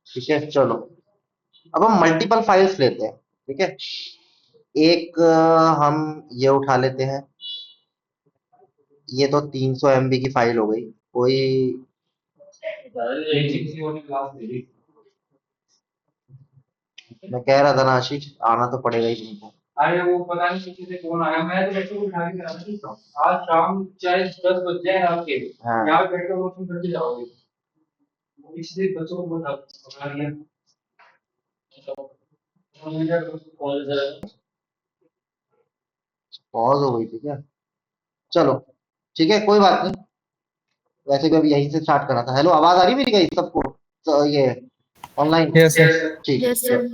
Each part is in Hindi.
ठीक है, चलो। अब हम मल्टीपल फाइल्स लेते हैं। ठीक है, एक हम ये उठा लेते हैं। ये तो 300 MB की फाइल हो गई। कोई, मैं कह रहा था ना आशीष, आना तो पड़ेगा ही तुमको। अरे वो पता नहीं किसी से फोन आया, मैं तो वैसे उठा के करा था। आज शाम चाहे 10 बज जाए आपके, हाँ, यहाँ पे बैठकर वो तुम करके जाओगे। इसलिए बच्चों को बहुत पकड़ा दिया। पॉज हो गई थी क्या? चलो, ठीक है, कोई बात नहीं। वैसे भी अभी यहीं से स्टार्ट करना था। हेलो, आवाज आ रही मेरी कहीं सबको? तो ये ऑनलाइन? Yes sir. ठीक है। Yes sir.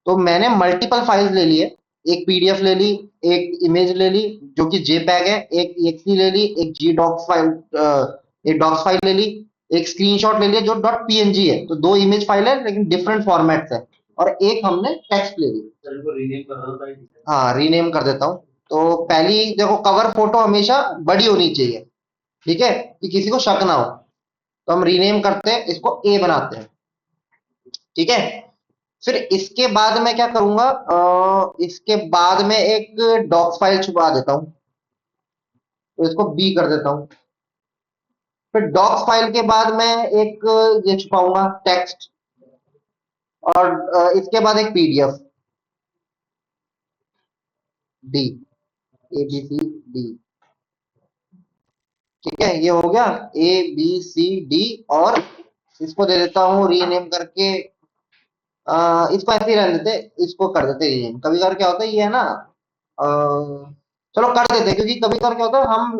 तो मैंने मल्टीपल फाइल्स ले लिए। एक पीडीएफ ले ली, एक इमेज ले ली जो कि जेपैग है, एक एक्सी ले ली, एक जी डॉक्स फाइल, एक डॉक्स फाइल ले ली, एक स्क्रीनशॉट ले लिया जो डॉट पीएनजी है। तो दो इमेज फाइल है लेकिन डिफरेंट फॉर्मेट्स है। और एक हमने टेक्स्ट ले ली। हाँ, रीनेम कर देता हूँ। तो पहली देखो, कवर फोटो हमेशा बड़ी होनी चाहिए। ठीक है, कि किसी को शक ना हो। तो हम रीनेम करते हैं, इसको ए बनाते हैं। ठीक है, फिर इसके बाद मैं क्या करूंगा, इसके बाद में एक डॉक्स फाइल छुपा देता हूं। तो इसको बी कर देता हूं। फिर डॉक्स फाइल के बाद मैं एक ये छुपाऊंगा, टेक्स्ट। और इसके बाद एक PDF, D, A B C D. ठीक है, ये हो गया ए बी सी डी। और इसको दे देता हूँ रीनेम करके, इसको ऐसे ही रहने देते, इसको कर देते रीनेम। कभी कभार क्या होता है, ये है ना, अ, चलो कर देते, क्योंकि कभी कभार क्या होता है, हम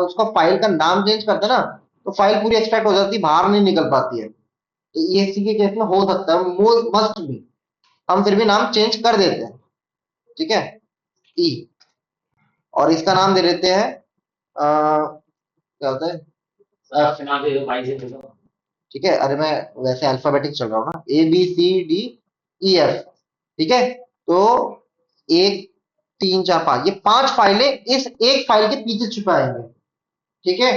उसका फाइल का नाम चेंज करते हैं ना, तो फाइल पूरी एक्सट्रैक्ट हो जाती है, बाहर नहीं निकल पाती है। तो ये इसी के केस में हो सकता है, मस्ट भी हम फिर भी नाम चेंज कर देते हैं। ठीक है, ई। और इसका नाम दे देते हैं, क्या होता है, ठीक है। अरे मैं वैसे अल्फाबेटिक चल रहा हूँ ना, A B C D E F. ठीक है, तो एक, तीन, चार, पांच, ये पांच फाइलें इस एक फाइल के पीछे छुपाएंगे। ठीक है,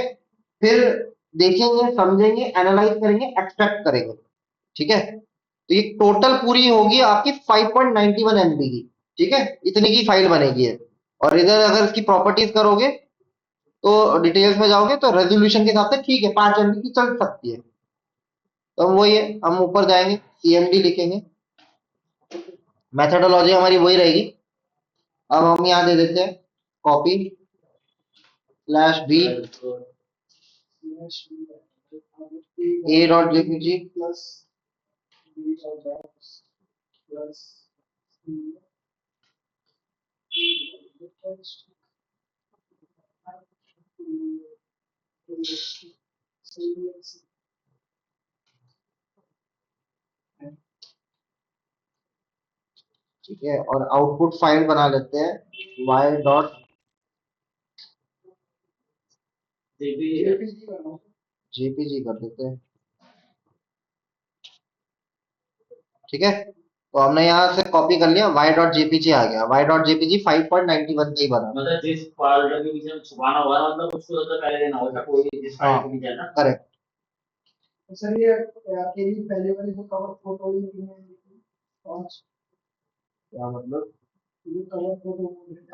फिर देखेंगे, समझेंगे, एनालाइज करेंगे, एक्सट्रैक्ट करेंगे। ठीक है, तो ये टोटल पूरी होगी आपकी 5.91 MB की। ठीक है, इतनी की फाइल बनेगी है। और इधर अगर इसकी प्रॉपर्टीज करोगे, तो डिटेल्स में जाओगे, तो रेजोल्यूशन के हिसाब से ठीक है, 5 MB की चल सकती है। तो वही है, हम ऊपर जाएंगे, सीएमडी लिखेंगे। मेथोडोलॉजी हमारी वही रहेगी। अब हम यहाँ दे देते हैं copy slash B A dot JPG plus ठीक है, और आउटपुट फाइल बना लेते हैं वाई डॉट जेपीजी कर देते हैं। ठीक है, तो हमने यहाँ से कॉपी कर लिया, वाई डॉट जेपीजी आ गया। वाई डॉट जेपीजी 5.91 का ही बना, मतलब जिस फोल्डर के बीच में छुपाना हुआ है, मतलब उसको सबसे पहले देना होगा, कोई जिस फाइल के बीच है ना। करेक्ट। तो सर ये अकेली पहले वाली जो कवर फोटो पांच, क्या मतलब? ये कवर फोटो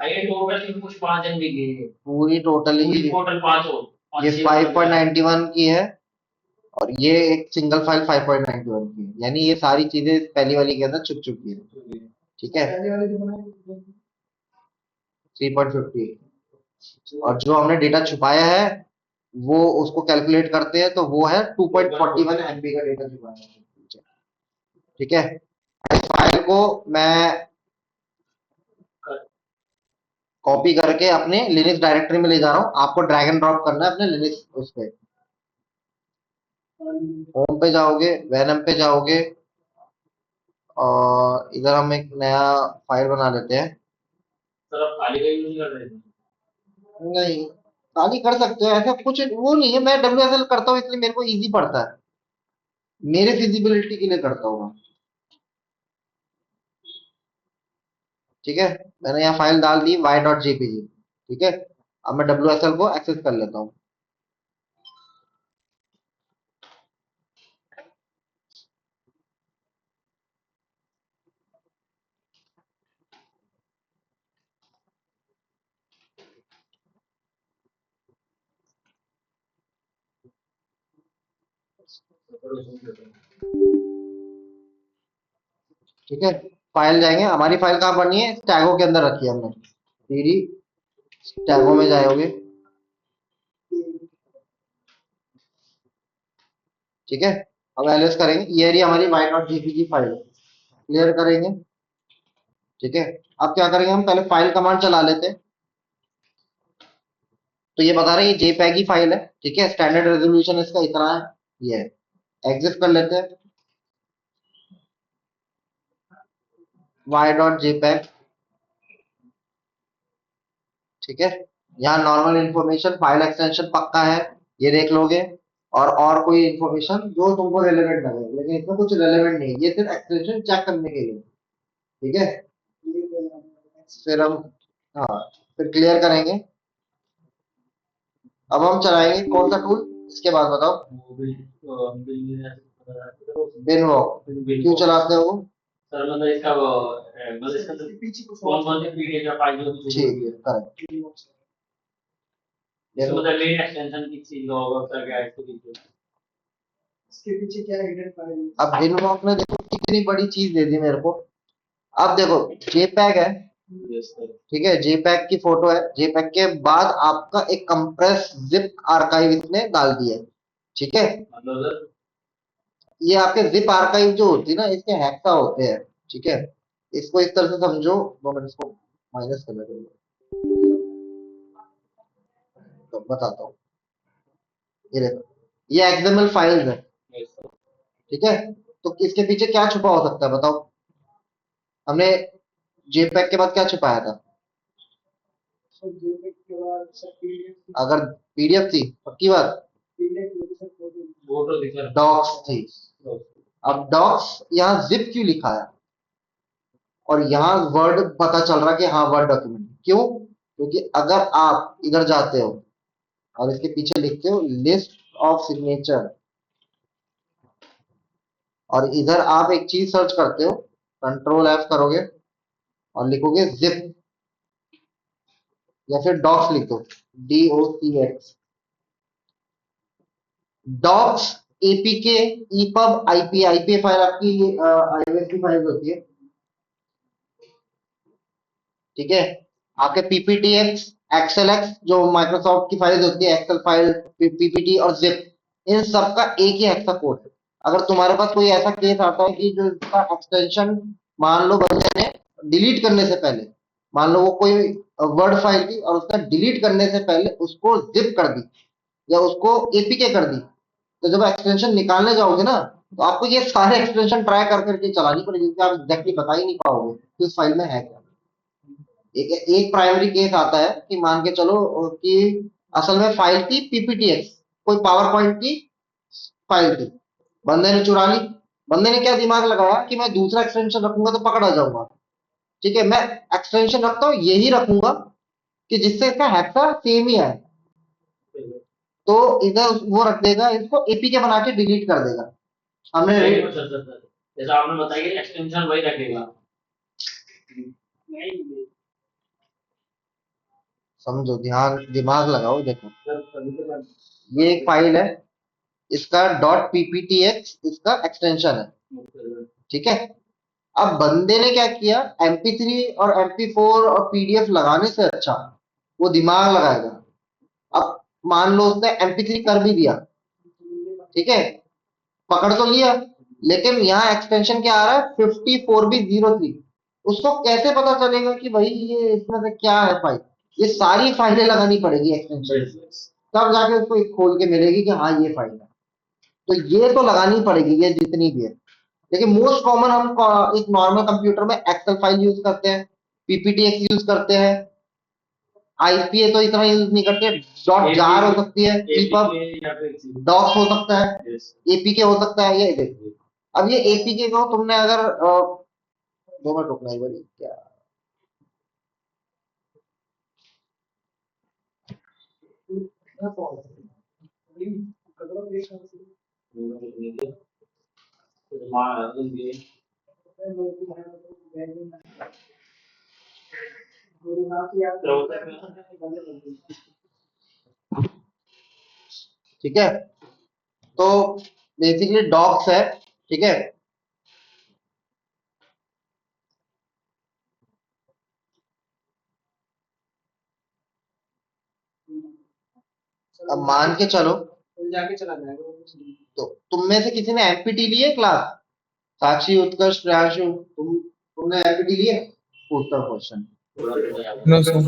ये टोटल कुछ 5 MB की है, पूरी टोटल ही टोटल 5 हो, ये 5.91 की है। और ये एक सिंगल फाइल 5.91 की है, यानी ये सारी चीजें पहली वाली के अंदर छुप चुकी है। ठीक है, पहली वाली जो बनाई 3.50। और जो हमने डेटा छुपाया है, वो उसको कैलकुलेट करते हैं, तो वो है 2.41 MB का डेटा छुपाया है। ठीक है, इस फाइल को मैं कॉपी करके अपने लिनक्स डायरेक्टरी में ले जा रहा हूँ। आपको ड्रैग एंड ड्रॉप करना है अपने लिनक्स उस पे। होम पे जाओगे, वैनम पे जाओगे, और इधर हम एक नया फाइल बना लेते हैं। सर आप खाली का यूज कर रहे हैं? नहीं, खाली कर सकते हो, ऐसा कुछ वो नहीं है। मैं डब्ल्यू करता हूँ इसलिए मेरे को इजी पड़ता है, मेरे फिजिबिलिटी के लिए करता हूँ मैं। ठीक है, मैंने यहाँ फाइल डाल दी वाई डॉट जेपीजी। ठीक है, अब मैं डब्ल्यू को एक्सेस कर लेता हूँ। ठीक है, फाइल जाएंगे, हमारी फाइल कहाँ बननी है, स्टैगो के अंदर रखी है हमने, सीडी स्टैगो में जाओगे। ठीक है, अब एलएस करेंगे, ये रही हमारी Y dot JPG file, clear करेंगे। ठीक है, अब क्या करेंगे, हम पहले फाइल कमांड चला लेते हैं। तो ये बता रहे हैं ये जेपैग की फाइल है। ठीक है, स्टैंडर्ड रेजोल्यूशन इसका इतना है, ये एग्जिट कर लेते हैं, वाई डॉट जेपैग। ठीक है, यहाँ नॉर्मल इंफॉर्मेशन फाइल एक्सटेंशन पक्का है, ये देख लोगे, और कोई इंफॉर्मेशन जो तुमको रेलेवेंट लगे, लेकिन इसमें कुछ रेलेवेंट नहीं है, ये सिर्फ एक्सटेंशन चेक करने के लिए। ठीक है, फिर हम, हाँ, फिर क्लियर करेंगे। अब हम चलाएंगे कौन सा टूल, इसके बाद बताओ। बिनवॉक, क्यों चलाते हो वो? सर मतलब इसका मतलब इसका कौन कौन से पीडीएफ या फाइल जो ठीक है, करेक्ट। इसका मतलब मेन एक्सटेंशन की चीज होगा सर, क्या है इसके पीछे क्या हिडन फाइल। अब बिनवॉक ने देखो कितनी बड़ी चीज दे दी मेरे को। अब देखो, जेपैग है, ठीक है, जेपैग की फोटो है, जेपैग के बाद आपका एक कंप्रेस जिप आर्काइव इसने डाल दिया है। ठीक है, ये आपके जिप आर्काइव जो होती है ना, इसके हेक्सा होते हैं। ठीक है, इसको इस तरह से समझो, 2 मिनट, इसको माइनस करने दो, तो बताता हूँ। ये देखो, ये एक्सएमएल फाइल्स है। ठीक है, तो इसके पीछे क्या छुपा हो सकता है बताओ, हमने जेपैग के बाद क्या छुपाया था? अगर पीडीएफ थी, पक्की बात, डॉक्स थी। अब डॉक्स यहाँ जिप क्यों लिखा है, और यहाँ वर्ड पता चल रहा है कि हाँ वर्ड डॉक्यूमेंट, क्यों? क्योंकि अगर आप इधर जाते हो और इसके पीछे लिखते हो लिस्ट ऑफ सिग्नेचर, और इधर आप एक चीज सर्च करते हो, कंट्रोल एफ करोगे और लिखोगे जिप, या फिर डॉक्स लिखो, DOCX, docs, APK, EPUB, IP, IP file आपकी आईओएस की फाइल होती है। ठीक है, आपके पीपीटीएक्स, एक्सएलएक्स जो माइक्रोसॉफ्ट की फाइल होती है, एक्सेल फाइल, पीपीटी और जिप, इन सब का एक ही हेक्सा कोड है। अगर तुम्हारे पास कोई ऐसा केस आता है कि जो इसका एक्सटेंशन, मान लो बंदे ने डिलीट करने से पहले, मान लो वो कोई वर्ड फाइल थी और उसने डिलीट करने से पहले उसको जिप कर दी या उसको एपीके कर दी, तो जब एक्सटेंशन निकालने जाओगे ना, तो आपको ये सारे एक्सटेंशन ट्राई कर करके चलानी पड़ेगी, क्योंकि आप एग्जैक्टली बता ही नहीं पाओगे कि उस फाइल में है क्या। एक प्राइमरी केस आता है कि मान के चलो कि असल में फाइल थी पीपीटीएक्स, कोई पावर पॉइंट की फाइल थी, बंदे ने चुरा ली। बंदे ने क्या दिमाग लगाया कि मैं दूसरा एक्सटेंशन रखूंगा तो पकड़ा जाऊंगा। ठीक है, मैं एक्सटेंशन रखता हूँ यही रखूंगा कि जिससे इसका हेक्सा सेम ही है, तो इधर वो रख देगा, इसको एपीके बना के डिलीट कर देगा। हमने जैसा आपने बताया एक्सटेंशन वही रखेगा, समझो, ध्यान दिमाग लगाओ, देखो ये एक फाइल है, इसका डॉट पीपीटीएक्स इसका एक्सटेंशन है। ठीक है, अब बंदे ने क्या किया, MP3 और MP4 और पीडीएफ लगाने से अच्छा वो दिमाग लगाएगा। अब मान लो उसने MP3 कर भी दिया, ठीक है, पकड़ तो लिया, लेकिन यहाँ एक्सटेंशन क्या आ रहा है, 54B03, उसको कैसे पता चलेगा कि भाई ये इसमें से क्या है फाइल? ये सारी फाइलें लगानी पड़ेगी एक्सटेंशन, तब जाके उसको एक खोल के मिलेगी कि हाँ ये फाइल है। तो ये तो लगानी पड़ेगी, ये जितनी भी है। लेकिन मोस्ट कॉमन हम एक नॉर्मल कंप्यूटर में एक्सेल फाइल यूज करते हैं, पीपीटीएक्स यूज करते हैं, आईपीए तो इतना यूज नहीं करते, डॉट जार हो सकती है, ईपब, डॉक्स हो सकता है, एपीके हो सकता है, ये देखिए। अब ये एपीके को तुमने अगर 2 मिनट रुकना, एक बार क्या, ठीक है, तो बेसिकली डॉक्स है, ठीक है। अब मान के चलो, जाके चला जाएगा। तो तुम में से किसी ने एमपीटी ली है क्लास? साक्षी, उत्कर्ष, प्रियांशु, तुमने एमपीटी ली है? पूछता क्वेश्चन। No sir.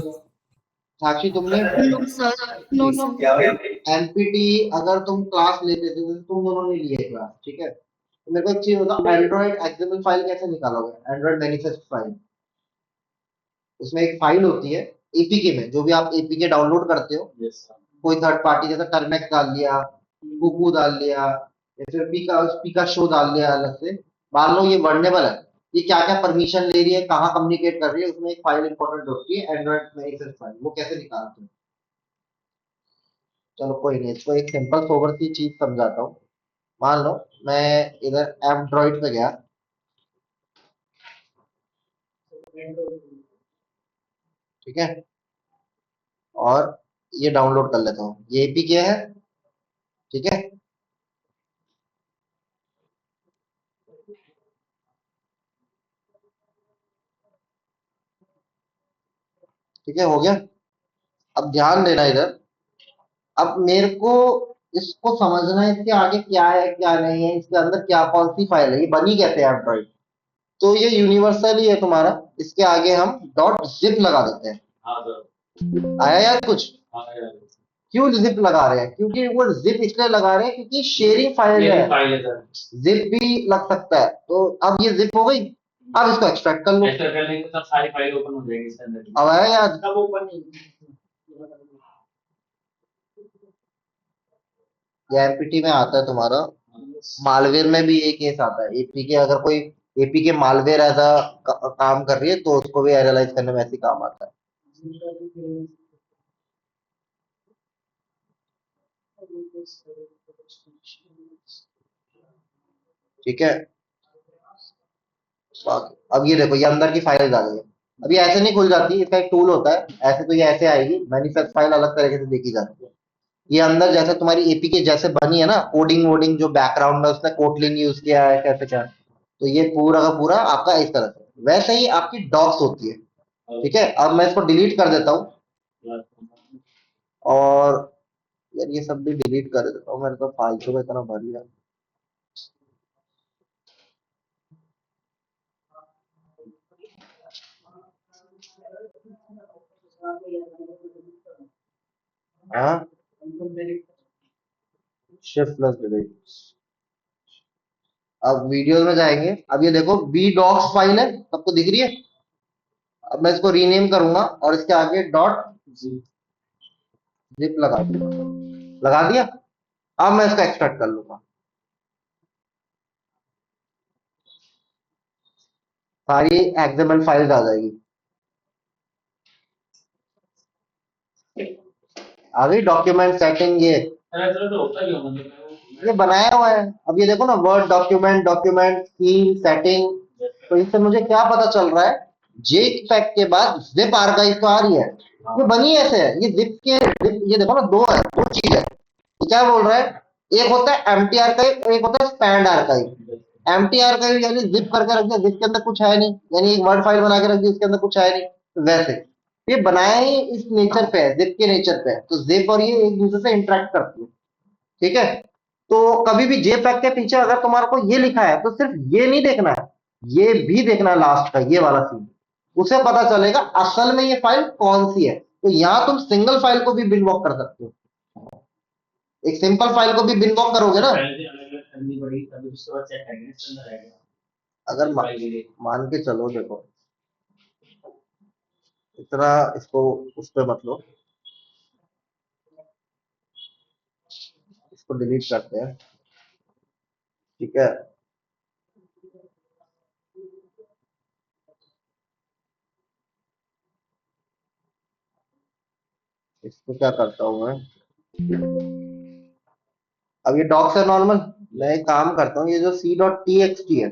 साक्षी तुमने? No sir, no sir. MPT अगर तुम क्लास लेते थे तो तुम दोनों ने लिए क्लास, ठीक है। तो मेरे को एक चीज बताओ, एंड्रॉइड एक्सएमएल फाइल कैसे निकालोगे? एंड्रॉइड मैनिफेस्ट फाइल, उसमें एक फाइल होती है एपीके में, जो भी आप एपीके डाउनलोड करते हो, कोई थर्ड पार्टी जैसे टर्मेक्स डाल लिया, कुकू डाल लिया, या फिर पीका शो डाल लिया अलग से। मान लो ये वर्नेबल है, ये क्या क्या परमिशन ले रही है, कहाँ कम्युनिकेट कर रही है, उसमें एक फाइल इंपॉर्टेंट होती है एंड्रॉइड मैनिफेस्ट फाइल, वो कैसे निकालते हैं? चलो कोई नहीं, इसको एक सिंपल सोबर सी चीज समझाता हूँ। मान लो मैं इधर एंड्रॉइड पे गया, ठीक है, और ये डाउनलोड कर लेता हूँ, ये एपीके है, ठीक है। ठीक है, हो गया। अब ध्यान देना इधर, अब मेरे को इसको समझना है, इसके आगे क्या है क्या नहीं है, इसके अंदर क्या कौन सी फाइल है, ये बनी कैसे है एंड्रॉइड। तो ये यूनिवर्सल ही है तुम्हारा, इसके आगे हम डॉट जिप लगा देते हैं। आया याद कुछ? क्यों जिप लगा रहे हैं? क्योंकि वो जिप इसलिए लगा रहे हैं क्योंकि शेयरिंग फाइल है, जिप भी लग सकता है। तो अब ये जिप हो गई, अब इसको एक्सट्रैक्ट कर लो। एक्सट्रैक्ट करने के बाद सारी फाइल ओपन हो जाएगी इसके अंदर। अब आया याद? अब ओपन ये एमपीटी में आता है तुम्हारा। मालवेयर में भी एक केस आता है, एपीके अगर कोई एपीके मालवेयर ऐसा काम कर रही है तो उसको भी एनालाइज करने में ऐसे काम आता है। ठीक है, अब ये देखो, ये अंदर की फाइल आ गई है। अब ये ऐसे नहीं खुल जाती, इसका एक टूल होता है, ऐसे तो ये ऐसे आएगी, मैनिफेस्ट फाइल अलग तरीके से देखी जाती है। ये अंदर जैसे तुम्हारी एपीके जैसे बनी है ना, कोडिंग वोडिंग जो बैकग्राउंड में उसने कोटलिन यूज किया है, कैसे क्या, तो ये पूरा का पूरा आपका इस तरह से। वैसे ही आपकी डॉक्स होती है, ठीक है। अब मैं इसको डिलीट कर देता हूँ, और यार ये सब भी डिलीट कर देता हूँ, मेरे तो फालतू में इतना भर लिया। हाँ, शिफ्ट प्लस डिलीट। अब वीडियो में जाएंगे, अब ये देखो बी डॉक्स फाइल है, सबको दिख रही है। अब मैं इसको रीनेम करूंगा और इसके आगे डॉट जिप लगा दूंगा, लगा दिया। अब मैं इसको एक्सट्रैक्ट कर लूंगा, सारी एक्सएमएल फाइल्स आ जाएगी। आ गई डॉक्यूमेंट सेटिंग, ये बनाया हुआ है। अब ये देखो ना, word document, document theme setting. तो इससे मुझे क्या पता चल रहा है, जेक पैक के बाद जिप आर्काइव तो आ रही है, ये बनी ऐसे है। ये जिप के zip, ये देखो ना, दो है, दो चीज है। ये क्या बोल रहा है, एक होता है एम्प्टी आर्काइव और एक होता है स्पैन्ड आर्काइव। एम्प्टी आर्काइव यानी जिप करके रख दिया, जिप के अंदर कुछ है नहीं, यानी एक वर्ड फाइल बना के रख दी, उसके अंदर कुछ है नहीं। तो वैसे ये बनाया ही इस नेचर पे है, जिप के नेचर पे है। तो जिप और ये एक दूसरे से इंटरेक्ट करती है, ठीक है। तो कभी भी जेपैक के पीछे अगर तुम्हारे को ये लिखा है तो सिर्फ ये नहीं देखना है, ये भी देखना है लास्ट का ये वाला सीन, उसे पता चलेगा असल में ये फाइल कौन सी है। तो यहां तुम सिंगल फाइल को भी बिनवॉक कर सकते हो, एक सिंपल फाइल को भी बिनवॉक करोगे ना। अगर मान के चलो, देखो इतना इसको उस पर मत लो, इसको डिलीट करते हैं, ठीक है। इसको क्या करता हूं मैं, अब ये डॉक्स है नॉर्मल, मैं एक काम करता हूँ, ये जो C dot T X T है,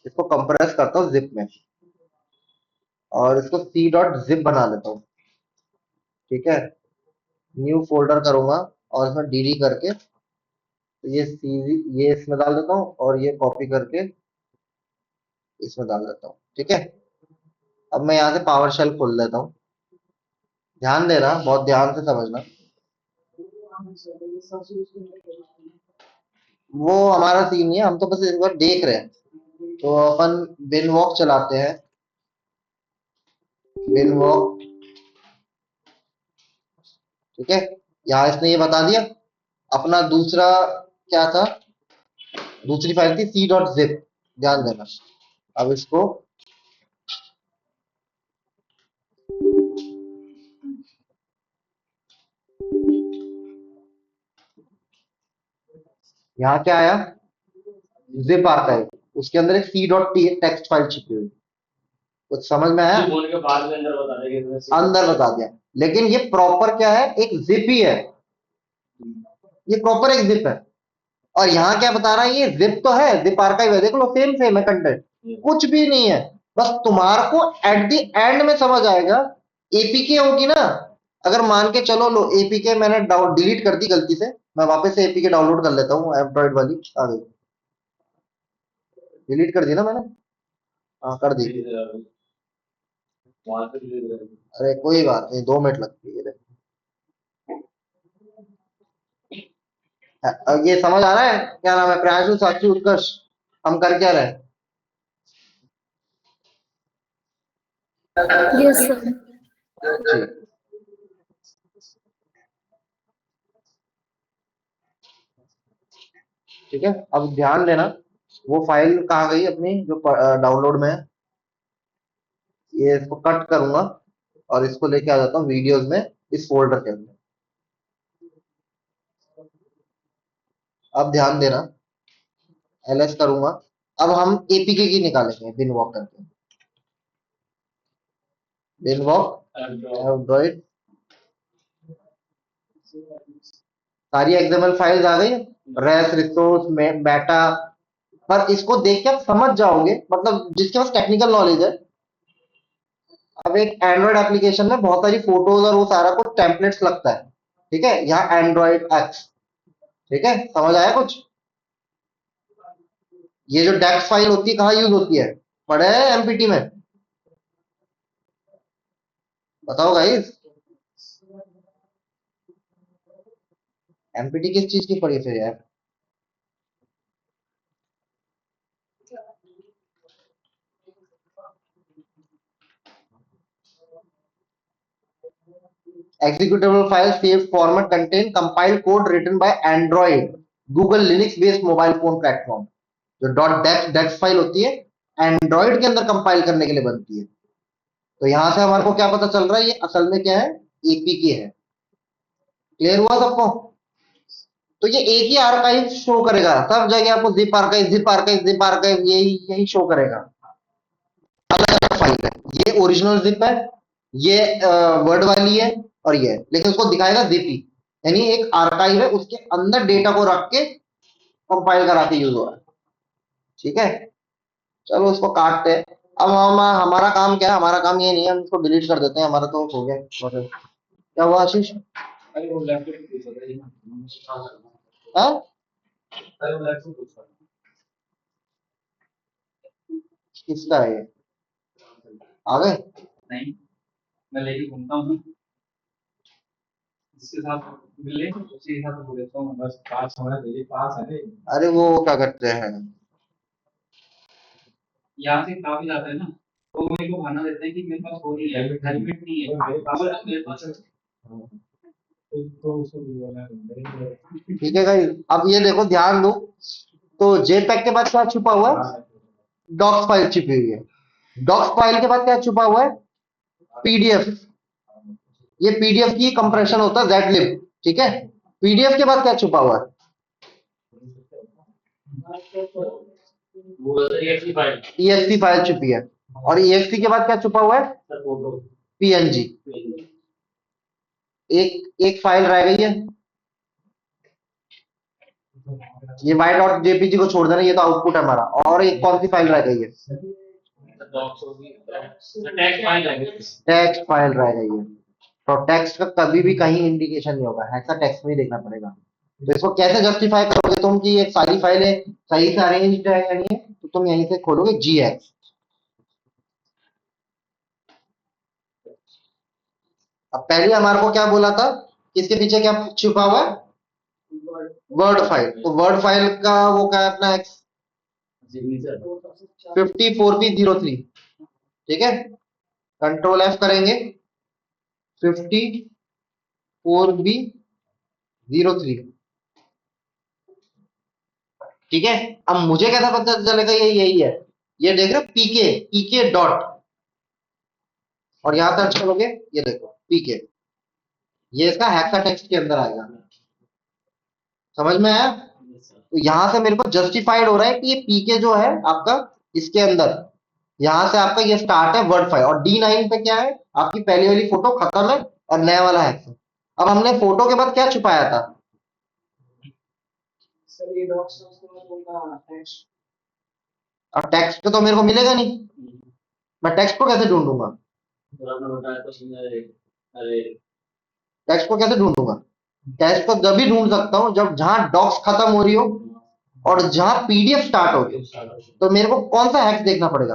इसको कंप्रेस करता हूँ जिप में, और इसको सी डॉट जिप बना लेता हूँ, ठीक है। न्यू फोल्डर करूंगा और इसमें डीडी करके तो ये सीवी ये इसमें डाल देता हूँ और ये कॉपी करके इसमें डाल देता हूँ, ठीक है। अब मैं यहाँ से पावर शेल खोल लेता हूँ। ध्यान देना, बहुत ध्यान से समझना। वो हमारा सीन नहीं है, हम तो बस एक बार देख रहे हैं। तो अपन बिन वॉक चलाते हैं। बिन वॉक, ठीक है। यहाँ इसने ये बता दिया। अपना दूसरा क्या था, दूसरी फाइल थी सी डॉट जिप, ध्यान देना। अब इसको यहाँ क्या आया, जिप आर्काइव। उसके अंदर एक सी डॉट टेक्स्ट फाइल छिपी हुई। कुछ समझ में आया? बोलने के बाद में अंदर बता देगा, अंदर बता दिया। लेकिन ये प्रॉपर क्या है, एक जिप ही है। ये प्रॉपर एक जिप है। और यहाँ क्या बता रहा है, ये जिप तो है, जिप आर्काइव है, देख लो सेम सेम है कंटेंट, कुछ भी नहीं है। बस तुम्हारे को एट द एंड में समझ आएगा। एपीके होगी ना, अगर मान के चलो, लो एपीके मैंने डिलीट कर दी गलती से, मैं वापस से एपीके डाउनलोड कर लेता हूँ, एंड्रॉइड वाली आ गई। डिलीट कर दी ना मैंने, हाँ कर दी। अरे कोई बात नहीं, 2 मिनट लगती है। अब ये समझ आ रहा है, क्या नाम है, प्रियांशु, साक्षी, उत्कर्ष, हम कर क्या रहे हैं? Yes, sir. जी, ठीक है। अब ध्यान देना, वो फाइल कहाँ गई अपनी जो डाउनलोड में है। ये इसको कट करूंगा और इसको लेके आ जाता हूँ वीडियोस में, इस फोल्डर के अंदर। अब ध्यान देना, एलएस करूंगा। अब हम एपीके की निकालेंगे बिन वॉक करके। बिन वॉक एंड्रॉइड, सारी एक्सएमएल फाइल्स आ गई, रेस रिसोर्स में बेटा। पर इसको देख के आप समझ जाओगे, मतलब जिसके पास टेक्निकल नॉलेज है। अब एक एंड्रॉइड एप्लीकेशन में बहुत सारी फोटोज और वो सारा कुछ टेम्पलेट्स लगता है, ठीक है। यहाँ एंड्रॉइड एक्स, ठीक है, समझ आया कुछ? ये जो डेक्स फाइल होती है कहाँ यूज होती है, पढ़े एमपीटी में? बताओ गाइस, एमपीटी किस चीज की पढ़ी फिर यार? executable file saved format contain compiled code written by Android Google Linux based mobile phone platform. जो डॉट डेक्स फाइल होती है, एंड्रॉइड के अंदर कंपाइल करने के लिए बनती है। तो यहां से हमारे को क्या पता चल रहा है, ये असल में क्या है, एपीके है। क्लियर हुआ सबको? तो ये एक ही आर्काइव शो करेगा सब जगह, आपको zip archive, zip archive, zip archive, यही यही शो करेगा। अलग अलग फाइल है, ये ओरिजिनल जिप है, ये वर्ड वाली है, और ये है। लेकिन उसको दिखाएगा जिप ही, यानी एक आर्काइव है, उसके अंदर डेटा को रख के कंपाइल करा के यूज हो रहा है। ठीक है, चलो उसको काटते हैं। अब हम हमारा काम क्या है, हमारा काम ये नहीं है, हम इसको डिलीट कर देते हैं, हमारा तो हो गया मतलब। क्या हुआ आशीष? अरे वो लैपटॉप, हाँ? अरे वो लैपटॉप किसका है ये? आ गए? नहीं, मैं लेके घूमता हूँ, जिसके साथ मिले उसी के साथ बोल देता हूँ, बस पास हमारा मेरे पास है। अरे वो क्या करते हैं, यहाँ से काफी जाता है ना, तो मेरे को खाना देते हैं कि मेरे पास कोई हेलमेट हेलमेट नहीं है, मेरे पास तो उसको ठीक है भाई। अब ये देखो, ध्यान दो, तो जेपैक के बाद क्या छुपा हुआ है, डॉक्स फाइल छिपी हुई है। डॉक्स फाइल के बाद क्या छुपा हुआ है, पीडीएफ। ये पीडीएफ की कंप्रेशन होता है जेडलिब, ठीक है। पीडीएफ के बाद क्या छुपा हुआ है, ईएक्सी फाइल छुपी है। और ईएक्सी के बाद क्या छुपा हुआ है, पीएनजी। एक एक फाइल रह गई है, ये वाई डॉट जेपीजी को छोड़ देना, ये तो आउटपुट है हमारा। और एक कौन सी फाइल रह गई है, टेक्स्ट फाइल रह गई है। तो टेक्स्ट का कभी भी कहीं इंडिकेशन नहीं होगा, ऐसा टेक्स्ट में ही देखना पड़ेगा। तो इसको कैसे जस्टिफाई करोगे तुम कि ये सारी फाइलें सही से अरेंज्ड है या नहीं है? तो तुम यहीं से खोलोगे GX। अब पहले हमारे को क्या बोला था, इसके पीछे क्या छुपा हुआ है? Word file. तो वर्ड फाइल का वो क्या है अपना X 54B03। ठीक है, कंट्रोल F करेंगे, 54B03। ठीक है, अब मुझे कैसा पता चलेगा ये यही है? ये देख रहे हो, पीके पीके डॉट, और यहां सर्च करोगे, ये देखो पीके, ये इसका हेक्सा टेक्स्ट के अंदर आएगा। समझ में आया? तो यहां से मेरे को जस्टिफाइड हो रहा है कि ये पीके जो है आपका इसके अंदर, यहां से आपका ये स्टार्ट है वर्ड फाइल, और D9 पे क्या है, आपकी पहली वाली फोटो खत्म है और नया वाला है। अब हमने फोटो के बाद क्या छुपाया था? अब टेक्स्ट पे तो मेरे को मिलेगा नहीं, मैं टेक्स्ट को कैसे ढूंढूंगा? टेक्स्ट को कैसे ढूंढूंगा? टेक्स्ट को जब भी ढूंढ सकता हूँ जब जहां डॉक्स खत्म हो रही हो और जहां PDF स्टार्ट हो रही हो। तो मेरे को कौन सा हैक्स देखना पड़ेगा?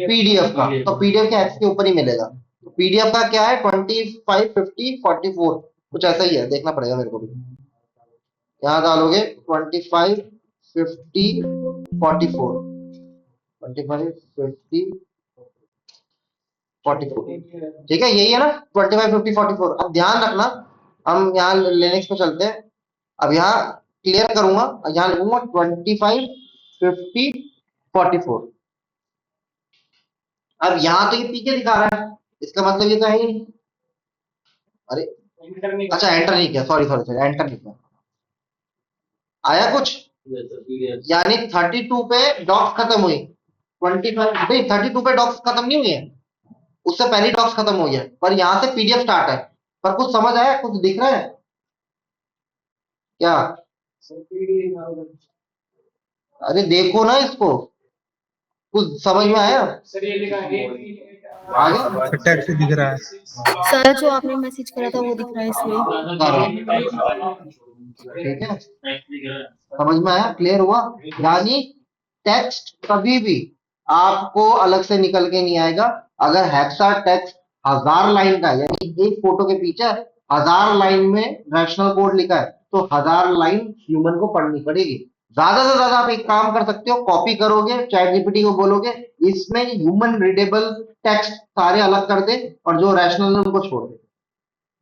PDF का। तो PDF के हैक्स के ऊपर ही मिलेगा। तो PDF का क्या है, 25, 50, 44, कुछ ऐसा ही है, देखना पड़ेगा मेरे को भी। यहाँ डालोगे 25, 50, 44, 25, 50, 44। ठीक है, यही है ना, 25, 50, 44। अब ध्यान रखना, हम यहाँ लिनक्स पे चलते हैं। अब यहाँ क्लियर करूंगा, यहाँ लिखूंगा 25, 50, 44। अब यहाँ तो ये पीके दिखा रहा है, इसका मतलब ये तो है ही नहीं। अरे अच्छा, एंटर नहीं किया, सॉरी सॉरी सॉरी, एंटर नहीं किया। आया कुछ? यानी 32 पे डॉक्स खत्म हुई, 25 नहीं, 32 पे डॉक्स खत्म नहीं हुई है, उससे पहले डॉक्स खत्म हो गया, पर यहाँ से PDF स्टार्ट है। पर कुछ समझ आया, कुछ दिख रहा है क्या? अरे देखो ना इसको, कुछ समझ में आया? आगे टेक्स्ट दिख रहा है। सर जो आपने मैसेज करा था वो दिख रहा है इसमें। ठीक है, समझ में आया, क्लियर हुआ? यानी टेक्स्ट कभी भी आपको अलग से निकल के नहीं आएगा। अगर हेक्सा टेक्स्ट 1000 लाइन का है, यानी एक फोटो के पीछे 1000 लाइन में रैशनल कोड लिखा है, तो 1000 लाइन ह्यूमन को पढ़नी पड़ेगी। ज्यादा से ज्यादा आप एक काम कर सकते हो, कॉपी करोगे, चैट जीपीटी को बोलोगे इसमें ह्यूमन रीडेबल टेक्स्ट सारे अलग कर दे और जो रैशनल है उनको छोड़ दे।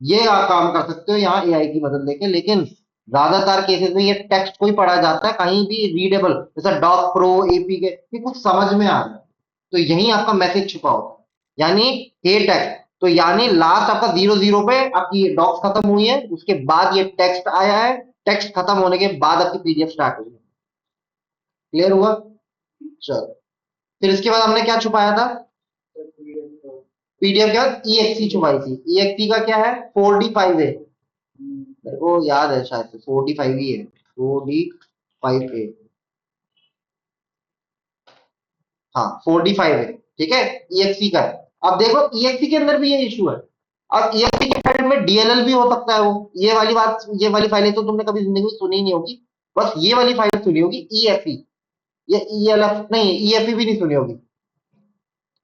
ये आप काम कर सकते हो यहाँ AI की मदद लेके। लेकिन ज्यादातर केसेस में ये टेक्स्ट को ही पढ़ा जाता है, कहीं भी रीडेबल, जैसा डॉक प्रो APK, ये कुछ समझ में आ रहा है, तो यही आपका मैसेज छुपा होता है। यानी हे टेक्स्ट, तो यानी लास्ट आपका 00 पे आपकी डॉक्स खत्म हुई है, उसके बाद ये टेक्स्ट आया है, टेक्स्ट खत्म होने के बाद आपकी PDF स्टार्ट हुई है। क्लियर हुआ? चलो, फिर इसके बाद हमने क्या छुपाया था? PDF के बाद EXE छुपाई थी। EXE का क्या है? 4D5A, मेरे को याद है शायद से 4D5 ही है, 4D5A, हाँ 4D5 है। ठीक है, EXE का है। अब देखो EXE के अंदर भी ये इशू है। अब EXE के साइड में DLL भी हो सकता है, वो ये वाली बात, ये वाली फाइलें तो तुमने कभी जिंदगी में सुनी नहीं होगी, बस ये वाली फाइल सुनी होगी EFE, ये ELF नहीं, EFE भी नहीं सुनी होगी।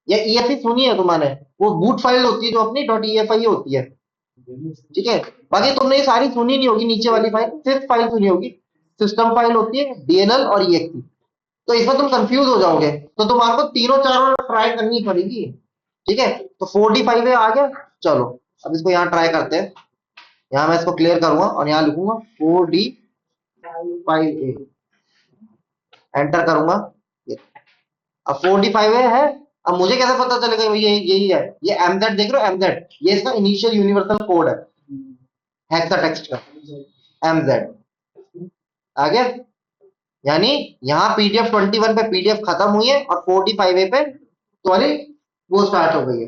या EFE सुनी है तुम्हारे? वो बूट फाइल होती है जो अपनी .efi होती है। ठीक है, बाकी तुमने ये सारी सुनी नहीं होगी, नीचे वाली फाइल सिर्फ फाइल सुनी होगी। सिस्टम फाइल होती है, DLL और EXE। तो इसमें तुम कंफ्यूज हो जाओगे, तो तुम्हारे को तीनों चारों ट्राई करनी पड़ेगी। ठीक है, तो 4D5A आ गया। चलो, अब इसको यहाँ ट्राई करते हैं। यहाँ मैं इसको क्लियर करूंगा और यहाँ लिखूंगा 4D5A, एंटर करूंगा। अब 4D5A है। अब मुझे कैसे पता चलेगा ये यही है? ये MZ देख रहे हो, MZ, ये इसका इनिशियल यूनिवर्सल कोड है हेक्साटेक्स्ट का, MZ आ गया। यानी यहाँ PDF 21 पे PDF खत्म हुई है और 4D5A पे तुम्हारी वो स्टार्ट हो गई है।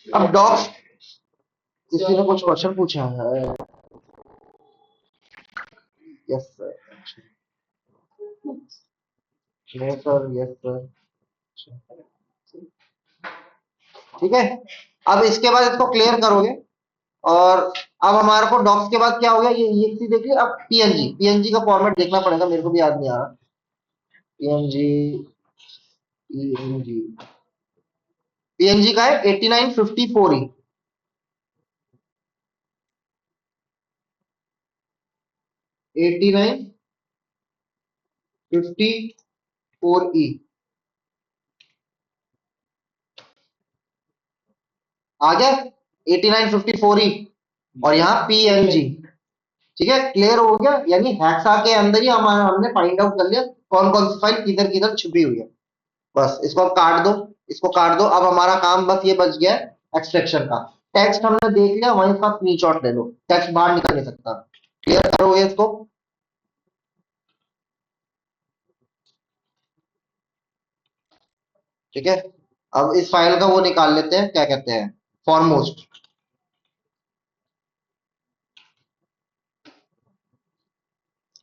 अब डॉक्स, किसी ने कुछ क्वेश्चन पूछा है? Yes sir, yes sir, yes sir. ठीक है, अब इसके बाद इसको क्लियर करोगे, और अब हमारे को डॉक्स के बाद क्या हो गया, ये EXE देखिए, अब पीएनजी, पीएनजी का फॉर्मेट देखना पड़ेगा, मेरे को भी याद नहीं आ रहा। पीएनजी, पीएनजी, पीएनजी का है 8954 ई, 8954 ई आ गया, 8954 ई, और यहाँ पीएनजी। ठीक है, क्लियर हो गया, यानी हेक्सा के अंदर ही हमने फाइंड आउट कर लिया कौन कौन सी फाइल किधर किधर छुपी हुई है। बस इसको अब काट दो, इसको काट दो, अब हमारा काम बस ये बच गया एक्सट्रैक्शन का। टेक्स्ट हमने देख लिया, वहीं का स्क्रीनशॉट ले लो, टेक्स्ट बाहर निकल नहीं सकता। क्लियर करोगे इसको? ठीक है, अब इस फाइल का वो निकाल लेते हैं, क्या कहते हैं, फॉरमोस्ट।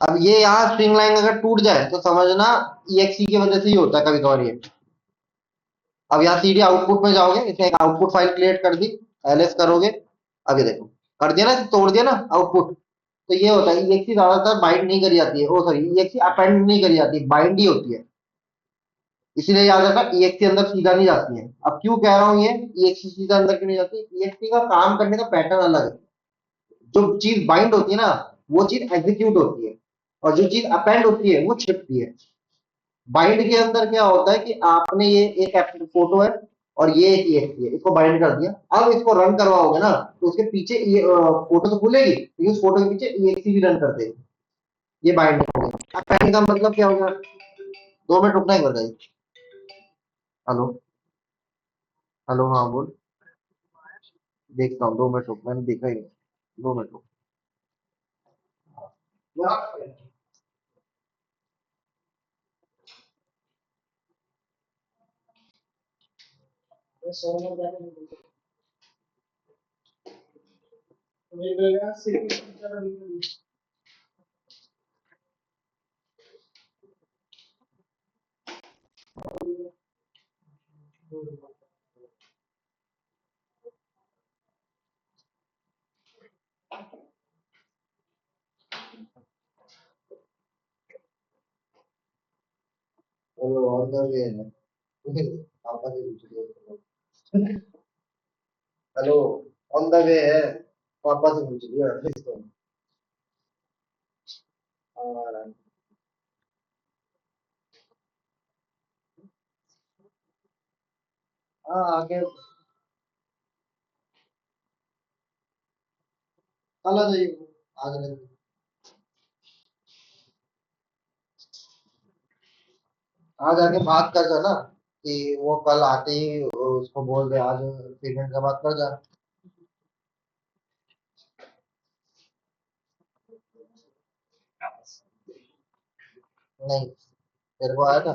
अब ये यहाँ स्ट्रिंग लाइन अगर टूट जाए तो समझना EXE की वजह से ही होता है कभी कभार ये। अब यहाँ सीधे आउटपुट में जाओगे, इसने एक आउटपुट फाइल क्रिएट कर दी, एलएस करोगे, अब ये देखो, कर दिया ना, तोड़ दिया ना आउटपुट। तो ये होता है, EXE ज्यादातर बाइंड नहीं करी जाती है, ओ सॉरी, EXE अपेंड नहीं करी जाती, बाइंड ही होती है। इसीलिए याद रखना, EXE अंदर सीधा नहीं जाती है। अब क्यों कह रहा हूँ ये EXE सीधा अंदर क्यों नहीं जाती, EXE का काम करने का पैटर्न अलग है। जो चीज बाइंड होती है ना, वो चीज एग्जीक्यूट होती है, और जो चीज अपेंड होती है वो छिपती है। बाइंड के अंदर क्या होता है कि आपने ये एक फोटो है और ये एक EXE है, इसको बाइंड कर दिया, अब इसको रन करवाओगे ना, तो उसके पीछे ये फोटो तो खुलेगी, लेकिन उस फोटो के पीछे EXE भी रन कर देगी। ये बाइंड हो गया। बाइंड का मतलब क्या होगा? 2 मिनट रुकना एक बार गाइस। हेलो, हेलो, हाँ बोल। देखता हूँ, 2 मिनट रुक, मैंने देखा ही नहीं। 2 मिनट रुक। हेलो, ऑन द वे है। पापा से पूछ लियो। हेलो, ऑन द वे है, पापा से पूछ लियो इसको। हाँ, हाँ, आगे कल आ जाइए, आज नहीं। आज आके बात कर जाना कि वो कल आते ही उसको बोल दे, आज पेमेंट का बात कर जा। नहीं, तेरे को आया था?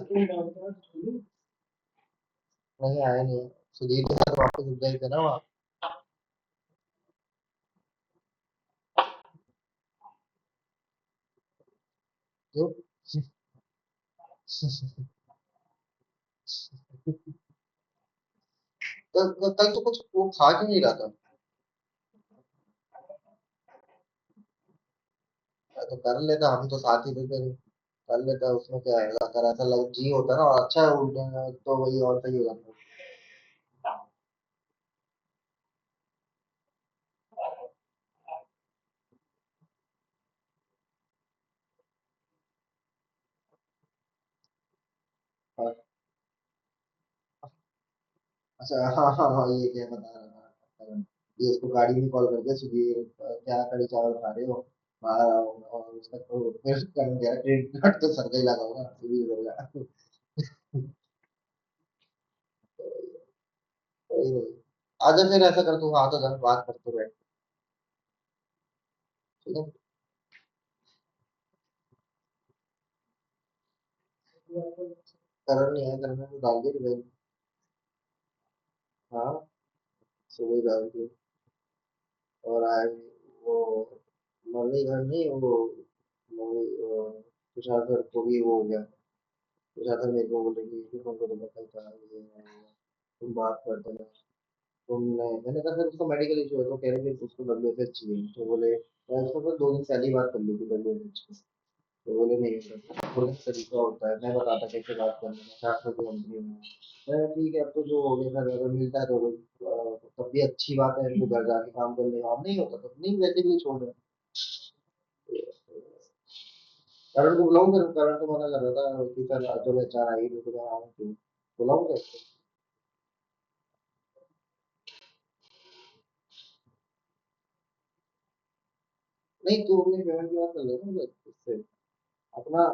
नहीं आया, नहीं है। सुधीर के साथ वापस उठ गए थे ना वहाँ। क्यों? कल तो कुछ वो खा क्यों नहीं रहा था? तो कर लेता, हम तो साथ ही थे तेरे। कर लेता, उसमें क्या है, अगर ऐसा लग जी होता ना, और अच्छा है उल्टे में, तो वही और सही हो जाता। हाँ, अच्छा, हाँ, हाँ, हाँ, ये क्या बता रहा था, ये इसको गाड़ी में कॉल करके, सुधीर क्या कड़ी चावल खा रहे हो, बाहर आओ, और उसका तो फिर कर गया क्रेडिट कार्ड तो सर का ही लगा होगा, सुधीर होगा। वही वही। आजा फिर ऐसा कर, तू आ तो जा, बात करते बैठ। ठीक है। करण नहीं है, करण को डाल दिया रिवेंज। हाँ, सुबह ही डाल दिया। और आज वो मरने घर नहीं, वो तुषार सर को भी वो हो गया। तुषार सर मेरे को बोले कि तुमको तो पता ही था, ये है, वो है। तुम बात करते ना। तुमने मैंने कहा सर उसको मेडिकल इशू है तो कह रहे थे उसको डब्ल्यू एच चाहिए तो बोले मैं उसको फिर 2 दिन पहले ही बात कर ली थी डब्ल्यू एच की तो बोले नहीं सर बोले तरीका होता है मैं बताता कैसे बात करने में 400 की कंपनी में मैं कहा, ठीक है अब तो जो हो गया सर अगर मिलता है तो तब भी अच्छी बात है इनको घर जाके काम कर लेगा अब नहीं होता तो नहीं वैसे भी छोड़ रहे करण को बुलाऊं फिर करण को मना कर रहा था कि सर तो मैं चाह रही तो मैं आऊँ क्यों बुलाऊं कैसे नहीं तू अपनी पेमेंट की बात कर लेना इससे अपना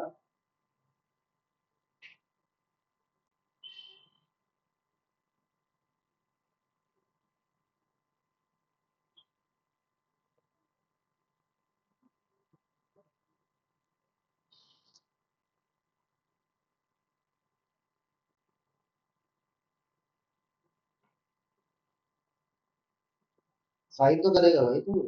साइन तो करेगा भाई तू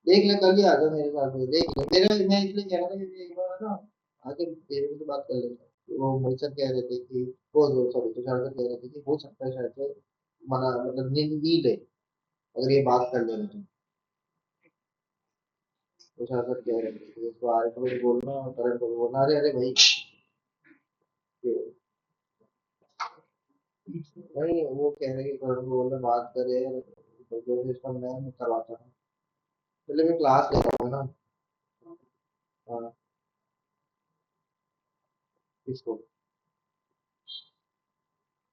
देख ले कल ही आ जा मेरे साथ में देख ले मेरे मैं इसलिए कह रहा था कि एक बार ना आके तेरे से बात कर लेंगे वो मुझसे कह रहे थे कि वो सॉरी तुषार सर कह रहे थे कि हो सकता है शायद से मना मतलब नहीं ले अगर ये बात कर ले तो तुषार सर कह रहे थे कि इसको आगे को भी बोलना और करण को भी बोलना अरे अरे भाई ये- नहीं वो कह रहे कि करण को बोलना बात करे तो जो भी इसका मैं करवाता हूँ पहले मैं क्लास ले रहा हूँ ना हाँ, इसको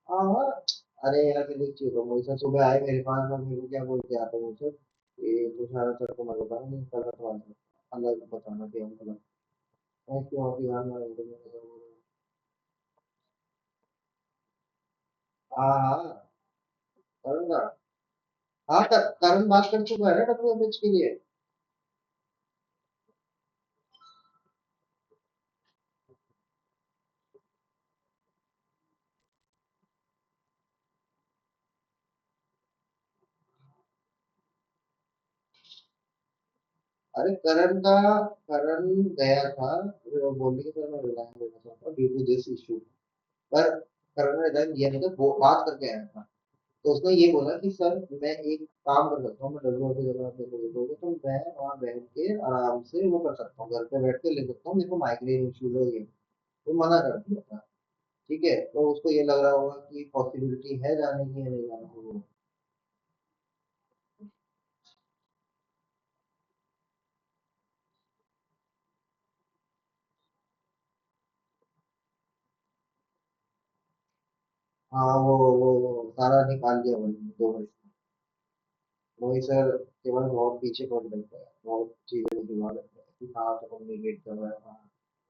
हाँ हाँ अरे यार फिर एक चीज मुझसे सुबह आए मेरे पास और मेरे को क्या बोल के आते मुझसे ये तुषार सर को मैं बता नहीं कल तुम्हारे अलग बताना कि हम बोला मैं क्यों अभी ध्यान में रखूंगा हाँ हाँ करूंगा हाँ करण बात कर चुका है ना डब्ल्यू एच के लिए अरे करण गया था वो बोलने के सर मैं रिजाइन देना चाहता हूँ ड्यू टू दिस इशू पर करण ने रिजाइन दिया नहीं था वो बात करके आया था तो उसने ये बोला कि सर मैं एक काम कर सकता हूँ मैं डब्ल्यू की जगह पे दे दोगे तो मैं वहाँ बैठ के आराम से वो कर सकता हूँ घर पे बैठ के ले सकता हूँ मेरे को माइग्रेन इश्यूज है ये तो मना कर दिया था ठीक है तो उसको ये लग रहा होगा कि पॉसिबिलिटी है जाने की या नहीं जाने की हाँ वो सारा निकाल दिया वही 2 वर्ष वही सर केवल बहुत पीछे पड़ जाता है बहुत चीजें दिमाग रखता है कि कहाँ से कम्युनिकेट कर रहा है कहाँ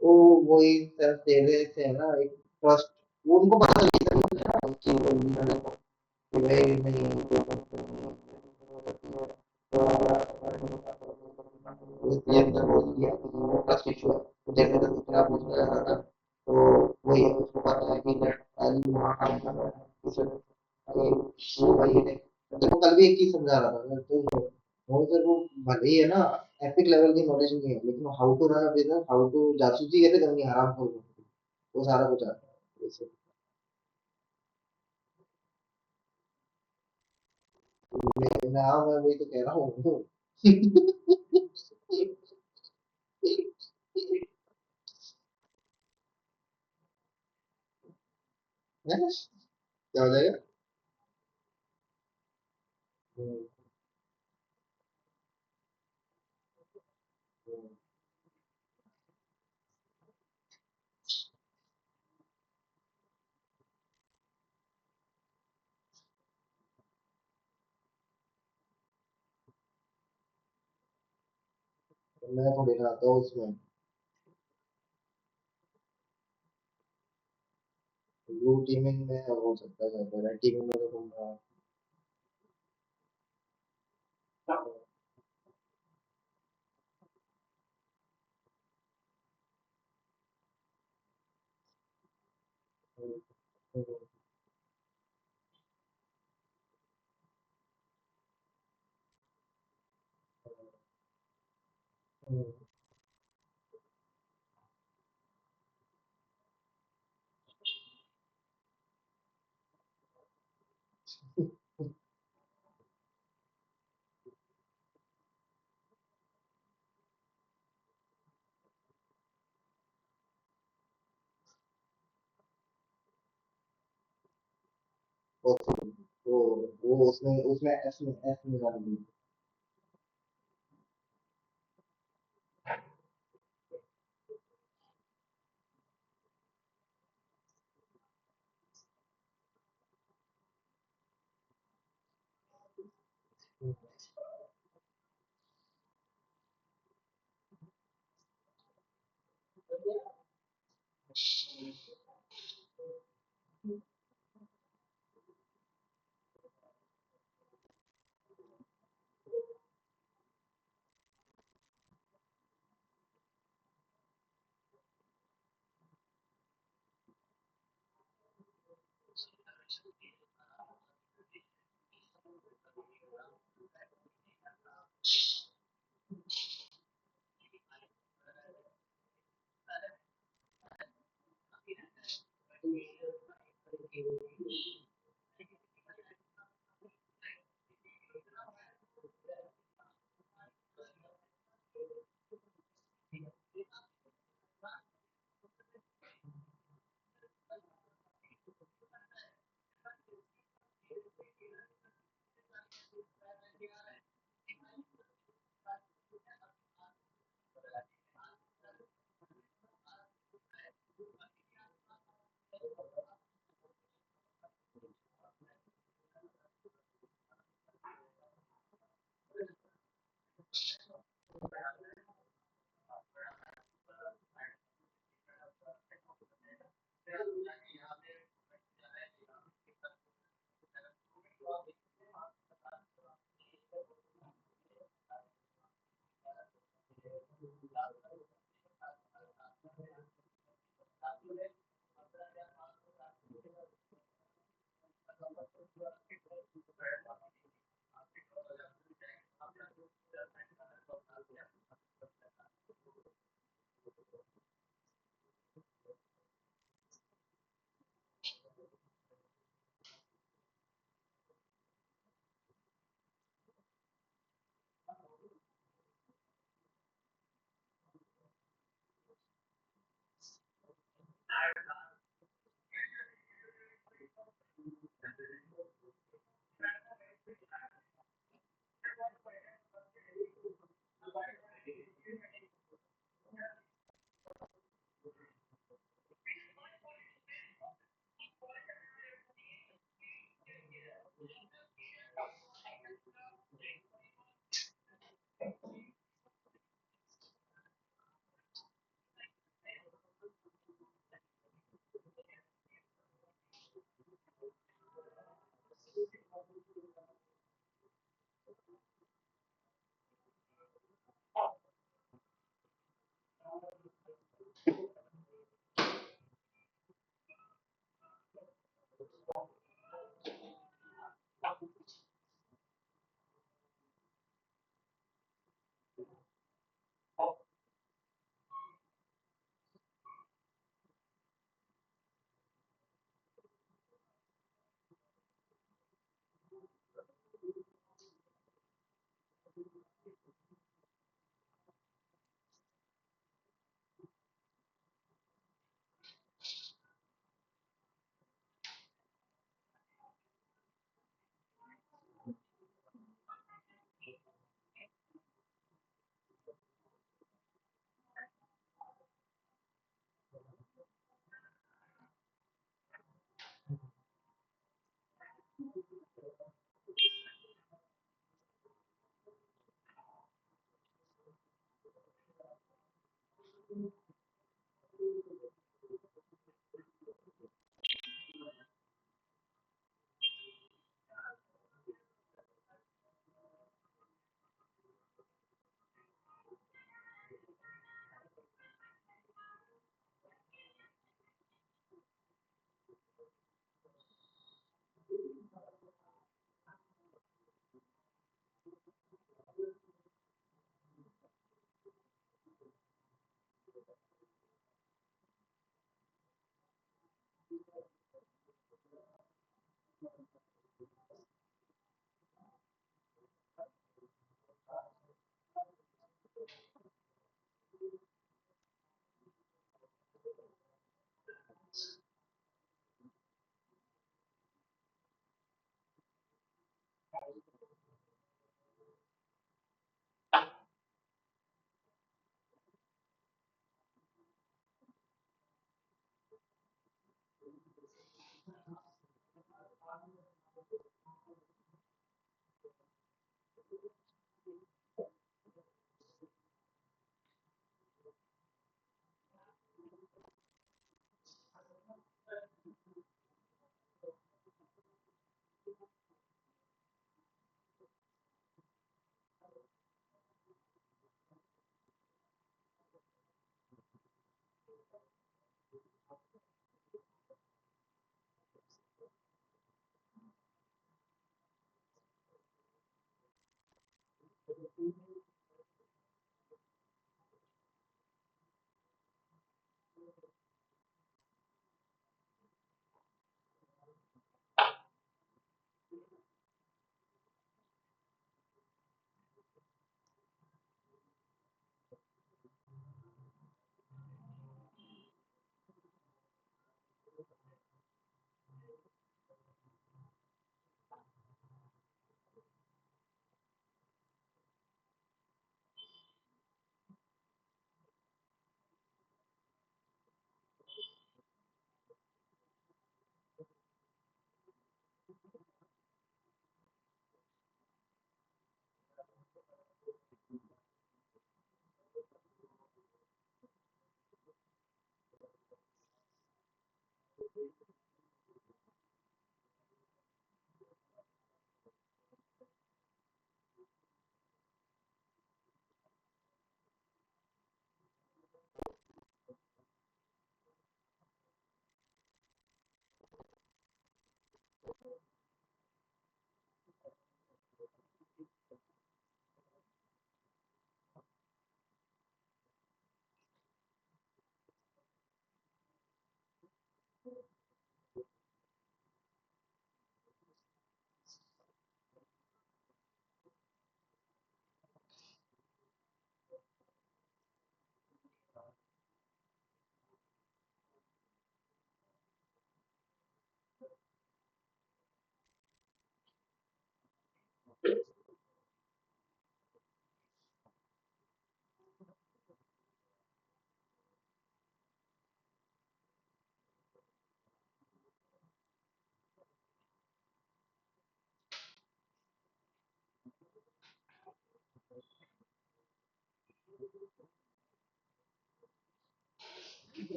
तो वही सर तेरे से है ना एक ट्रस्ट वो उनको पता नहीं था ना कि वो इंटरनेट कि भाई नहीं कोई कंपनी नहीं हो सकती है तो इसलिए हमने बोल दिया कि वो ट्रस्ट इशू है तो जैसे तो दूसरा पूछने लगा था तो वही है उसको पता है कि नेट वाली वहाँ काम कर रहा है इस वजह से अरे वो भाई ने देखो कल भी एक चीज समझा रहा था मैं तो वो सर वो भले ही है ना एपिक लेवल की नॉलेज नहीं है लेकिन how to run a business how to जासूसी कैसे करनी है हराम खोर वो सारा कुछ आता है जैसे मैं वही तो कह रहा हूँ हैं? क्या हो जाएगा हम्म, हम्म। तो मैं थोड़ी ना आता हूँ उसमें ब्लू टीमिंग में हो सकता है रेड टीमिंग में तो तुम ओके, तो वो उसमें उसमें एस निकाल दी।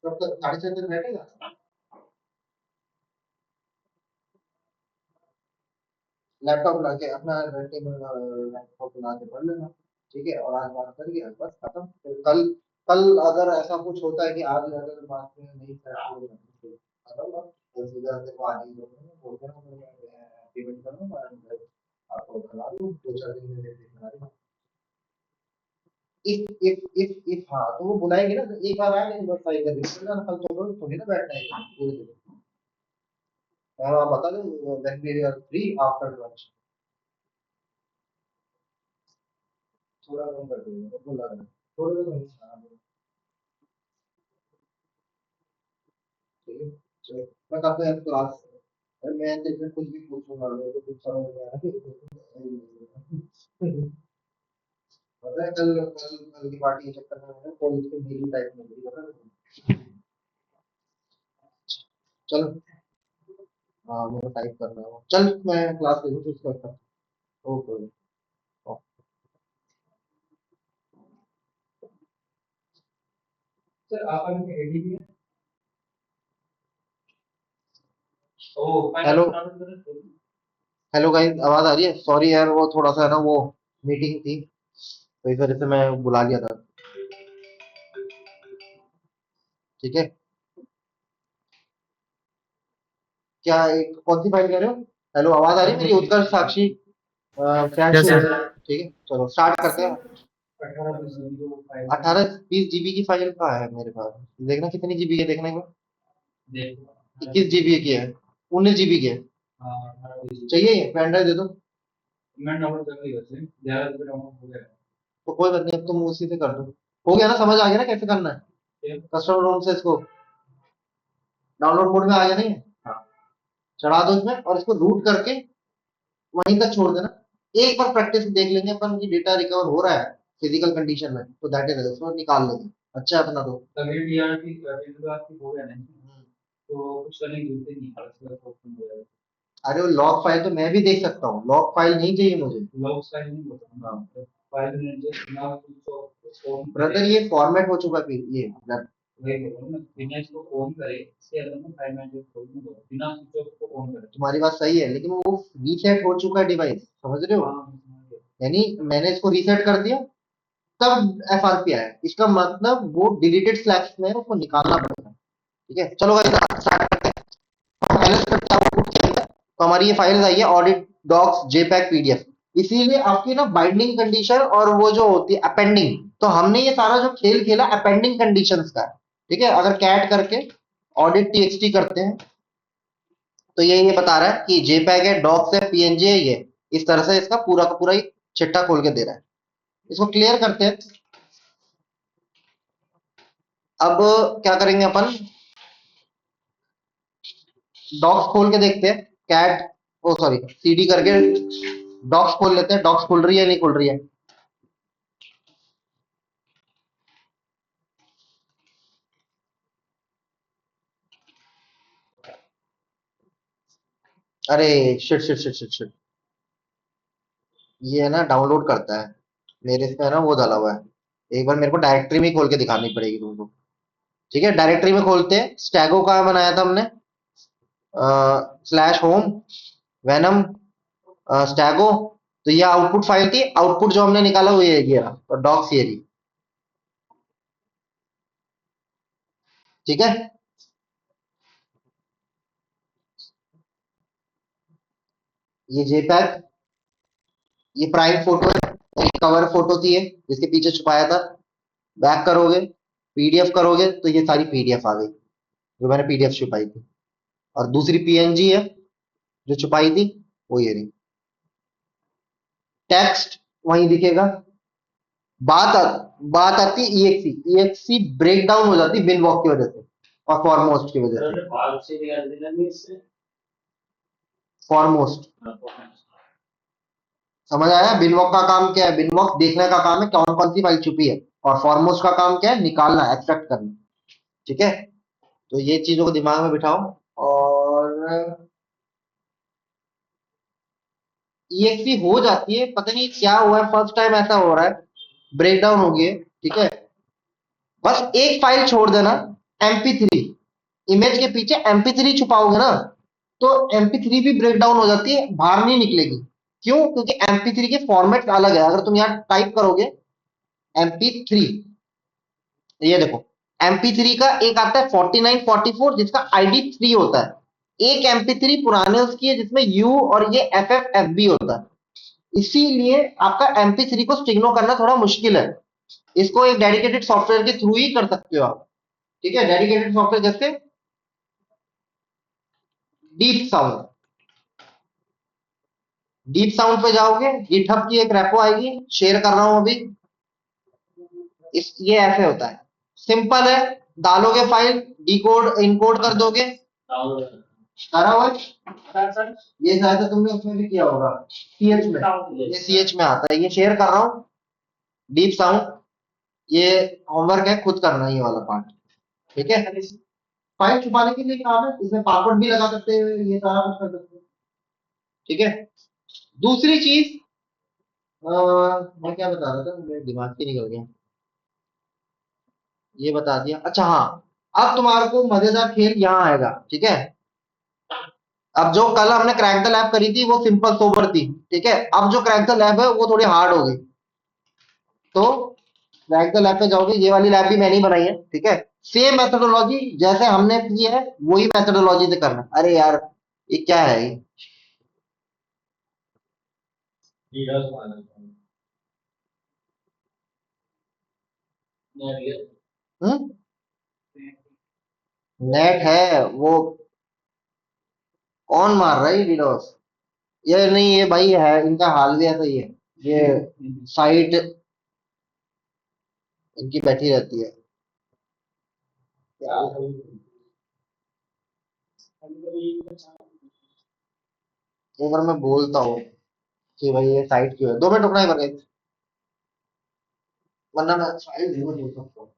कब तक 6:30 बैठेगा? लैपटॉप लाके अपना लैपटॉप ला के पढ़ लेना। ठीक है, और आज बात करिए बस खत्म। फिर कल कल अगर ऐसा कुछ होता है कि आज अगर बात में नहीं खत्म, तो सीधा से वो आज ही बोल देना, पेमेंट कर दूंगा, आपको खिला दूँ 2-4 दिन में खिला दूँ। इफ हाँ, तो वो बुलाएंगे ना, तो एक बार आएंगे बस सही कर देंगे ना, कल तो रोज थोड़ी ना बैठना है पूरे दिन। हाँ, आप बता दो when we are free after lunch. थोड़ा कम कर देंगे तो बोला है। थोड़ा तो नहीं, हाँ, ठीक है। चलो, मैं करता हूँ क्लास। अरे मैं तो इसमें कुछ भी पूछूंगा, मेरे को कुछ समझ नहीं आ रहा। पता है कल कल कल की पार्टी के चक्कर में मैंने कॉलेज के डेली टाइप में ली, पता है? चलो, हाँ मेरे को टाइप करना है, चल मैं क्लास ले लूँ फिर करता हूँ। ओके। सर आप अगर एडी भी हेलो हेलो गाइस, आवाज आ रही है? सॉरी यार, वो थोड़ा सा है ना, वो मीटिंग थी तो इस वजह से मैं बुला लिया था। ठीक है, क्या एक कौन सी फाइल कह रहे हो? हेलो, आवाज आ रही है मेरी? उत्कर्ष, साक्षी, यस प्रियांशु। सर। ठीक है, चलो स्टार्ट करते सर हैं। 18-20 जीबी की फाइल कहाँ है मेरे पास? देखना कितनी जीबी है, देखना एक बार। 21 जीबी की है, 19 जीबी की है। चाहिए ये पेन ड्राइव दे दो। तो कोई बात नहीं, अब तुम उसी से कर दो। हो गया ना, समझ आ गया ना कैसे करना है? कस्टमर रूम से इसको डाउनलोड मोड में आ गया नहीं है? हाँ, चढ़ा दो इसमें और इसको रूट करके वहीं तक छोड़ देना। एक बार प्रैक्टिस देख लेंगे अपन की डेटा रिकवर हो रहा है फिजिकल कंडीशन में, तो दैट इज उसको निकाल लेंगे। अच्छा है अपना तो। अरे वो लॉग फाइल तो मैं भी देख सकता हूँ, लॉग फाइल नहीं चाहिए मुझे। हाँ ब्रदर, ये फॉर्मेट हो चुका है ये। तुम्हारी बात सही है, लेकिन वो रीसेट हो चुका है डिवाइस, समझ रहे हो? यानी मैंने इसको रीसेट कर दिया तब एफआरपी आया, इसका मतलब वो डिलीटेड स्लैब्स में है, उसको निकालना पड़ेगा। ठीक है, चलो भाई स्टार्ट करते हैं। पहले स्टेप आउटपुट किया है, तो हमारी ये फाइल्स आई है ऑडिट डॉक्स जेपैग पीडीएफ। इसीलिए आपकी ना बाइंडिंग कंडीशन और वो जो होती है अपेंडिंग, तो हमने ये सारा जो खेल खेला अपेंडिंग कंडीशंस का है। ठीक है, अगर कैट करके ऑडिट टीएक्सटी करते हैं तो ये बता रहा है कि जेपैग है, डॉक्स है, पीएनजी है, ये इस तरह से इसका पूरा का पूरा ही चिट्ठा खोल के दे रहा है। इसको क्लियर करते हैं। अब क्या करेंगे अपन, डॉक्स खोल के देखते हैं। कैट, ओ सॉरी, सीडी करके डॉक्स खोल लेते हैं। डॉक्स खुल रही है नहीं खुल रही है? अरे shit shit shit shit shit, ये ना डाउनलोड करता है मेरे इसमें, है ना वो डाला हुआ है। एक बार मेरे को डायरेक्टरी में ही खोल के दिखानी पड़ेगी तुमको। ठीक है, डायरेक्टरी में खोलते हैं। स्टैगो कहाँ बनाया था हमने? स्लैश होम, वेनम, स्टैगो। तो ये आउटपुट फाइल थी, आउटपुट जो हमने निकाला वो ये रहा, तो डॉक्स ये रही। ठीक है, ये जेपैग, ये प्राइम फोटो है, ये कवर फोटो थी ये जिसके पीछे छुपाया था। बैक करोगे, पीडीएफ करोगे तो ये सारी पीडीएफ आ गई जो मैंने पीडीएफ छुपाई थी। और दूसरी पीएनजी है जो छुपाई थी, वो ये रही। टेक्स्ट वहीं दिखेगा। बात बात आती ईएक्सी, ईएक्सी ब्रेक डाउन हो जाती बिन वॉक की वजह से और फॉरमोस्ट की वजह से। फॉरमोस्ट समझ आया? बिनवॉक का काम क्या है? बिनवॉक देखने का काम है कौन कौन सी फाइल छुपी है, और फॉरमोस्ट का काम क्या है? निकालना, एक्सट्रैक्ट करना। ठीक है, तो ये चीजों को दिमाग में बिठाओ। और ईएक्सी हो जाती है, पता नहीं क्या हुआ है, फर्स्ट टाइम ऐसा हो रहा है, ब्रेक डाउन हो गई है। ठीक है, बस एक फाइल छोड़ देना, MP3। इमेज के पीछे MP3 छुपाओगे ना, तो MP3 भी ब्रेक डाउन हो जाती है, बाहर नहीं निकलेगी। क्यों? क्योंकि MP3 के फॉर्मेट अलग है। अगर तुम यहाँ टाइप करोगे MP3, ये देखो, MP3 का एक आता है 4944 जिसका ID 3 होता है। एक MP3 पुराने उसकी है जिसमें U और ये FFFB होता है। इसीलिए आपका MP3 को स्टिग्नो करना थोड़ा मुश्किल है। इसको एक डेडिकेटेड सॉफ्टवेयर के थ्रू ही कर सकते हो आप। ठीक है, डेडिकेटेड सॉफ्टवेयर जैसे डीप साउंड। डीप साउंड पे जाओगे, गिटहब की एक रेपो आएगी, शेयर कर रहा हूं अभी। ये ऐसे होता है, सिंपल है। डालोगे फाइल, डिकोड इनकोड कर दोगे। करा हुआ है? ये शायद से तुमने उसमें भी किया होगा, CH में। ये CH में आता है, ये शेयर कर रहा हूँ। डीप साउंड, ये होमवर्क है, खुद करना ये वाला पार्ट। ठीक है, फाइल छुपाने के लिए काम है, इसमें पासवर्ड भी लगा सकते हैं, ये सारा कुछ कर सकते हैं। ठीक है, दूसरी चीज, मैं क्या बता रहा था, मेरे दिमाग से निकल गया। ये बता दिया, अच्छा हाँ। अब तुम्हारे को मजेदार खेल यहाँ आएगा। ठीक है, अब जो कल हमने क्रैक द लैब करी थी वो सिंपल सोबर थी। ठीक है, अब जो क्रैक द लैब है वो थोड़ी हार्ड होगी। तो क्रैक द लैब पे जाओगे, ये वाली लैब भी मैंने ही बनाई है। ठीक है, सेम मेथोडोलॉजी जैसे हमने की है वही मेथोडोलॉजी से करना। अरे यार, ये क्या है ये? हम्म? नेट है वो? कौन मार रहा है ये डीडोस? ये नहीं, ये भाई है, इनका हाल भी ऐसा ही है। ये साइट इनकी बैठी रहती है। क्या? एक बार मैं बोलता हूँ कि भाई ये साइट क्यों है। 2 मिनट रुकना ही पड़ेगा, वरना मैं साइट नहीं बोल सकता हूँ।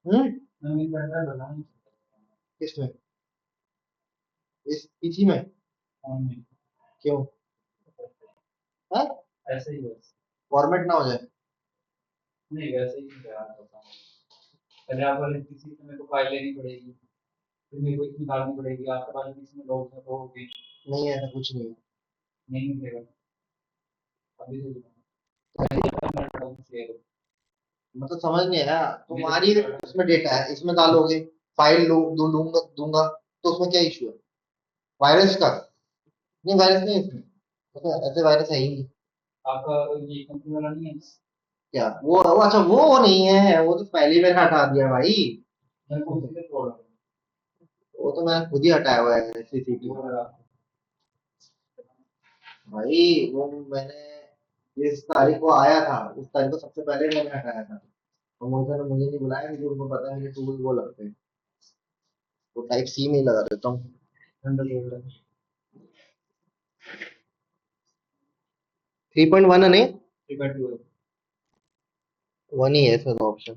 हम्म? किसमें? इस पीसी में? क्यों? है? फॉर्मेट ना हो जाए? नहीं, ऐसा कुछ नहीं है। मतलब समझ नहीं आया, तुम्हारी उसमें डेटा है, इसमें डालोगे, फाइल लूंगा दूंगा, तो उसमें क्या इशू है? वायरस का? नहीं, वायरस नहीं है इसमें, मतलब ऐसे वायरस है ही नहीं। क्या वो अच्छा, वो नहीं है, वो तो पहली बार हटा दिया भाई। वो तो मैंने खुद ही हटाया हुआ है CCTV। भाई वो मैंने जिस तारीख को आया था उस तारीख को सबसे पहले मैंने हटाया था। और मोहित ने मुझे नहीं बुलाया क्योंकि उनको पता है मेरे टूल वो लगते हैं। वो Type-C में ही लगा देता हूँ। 3.1 है नहीं, 1 ही है इसमें तो ऑप्शन।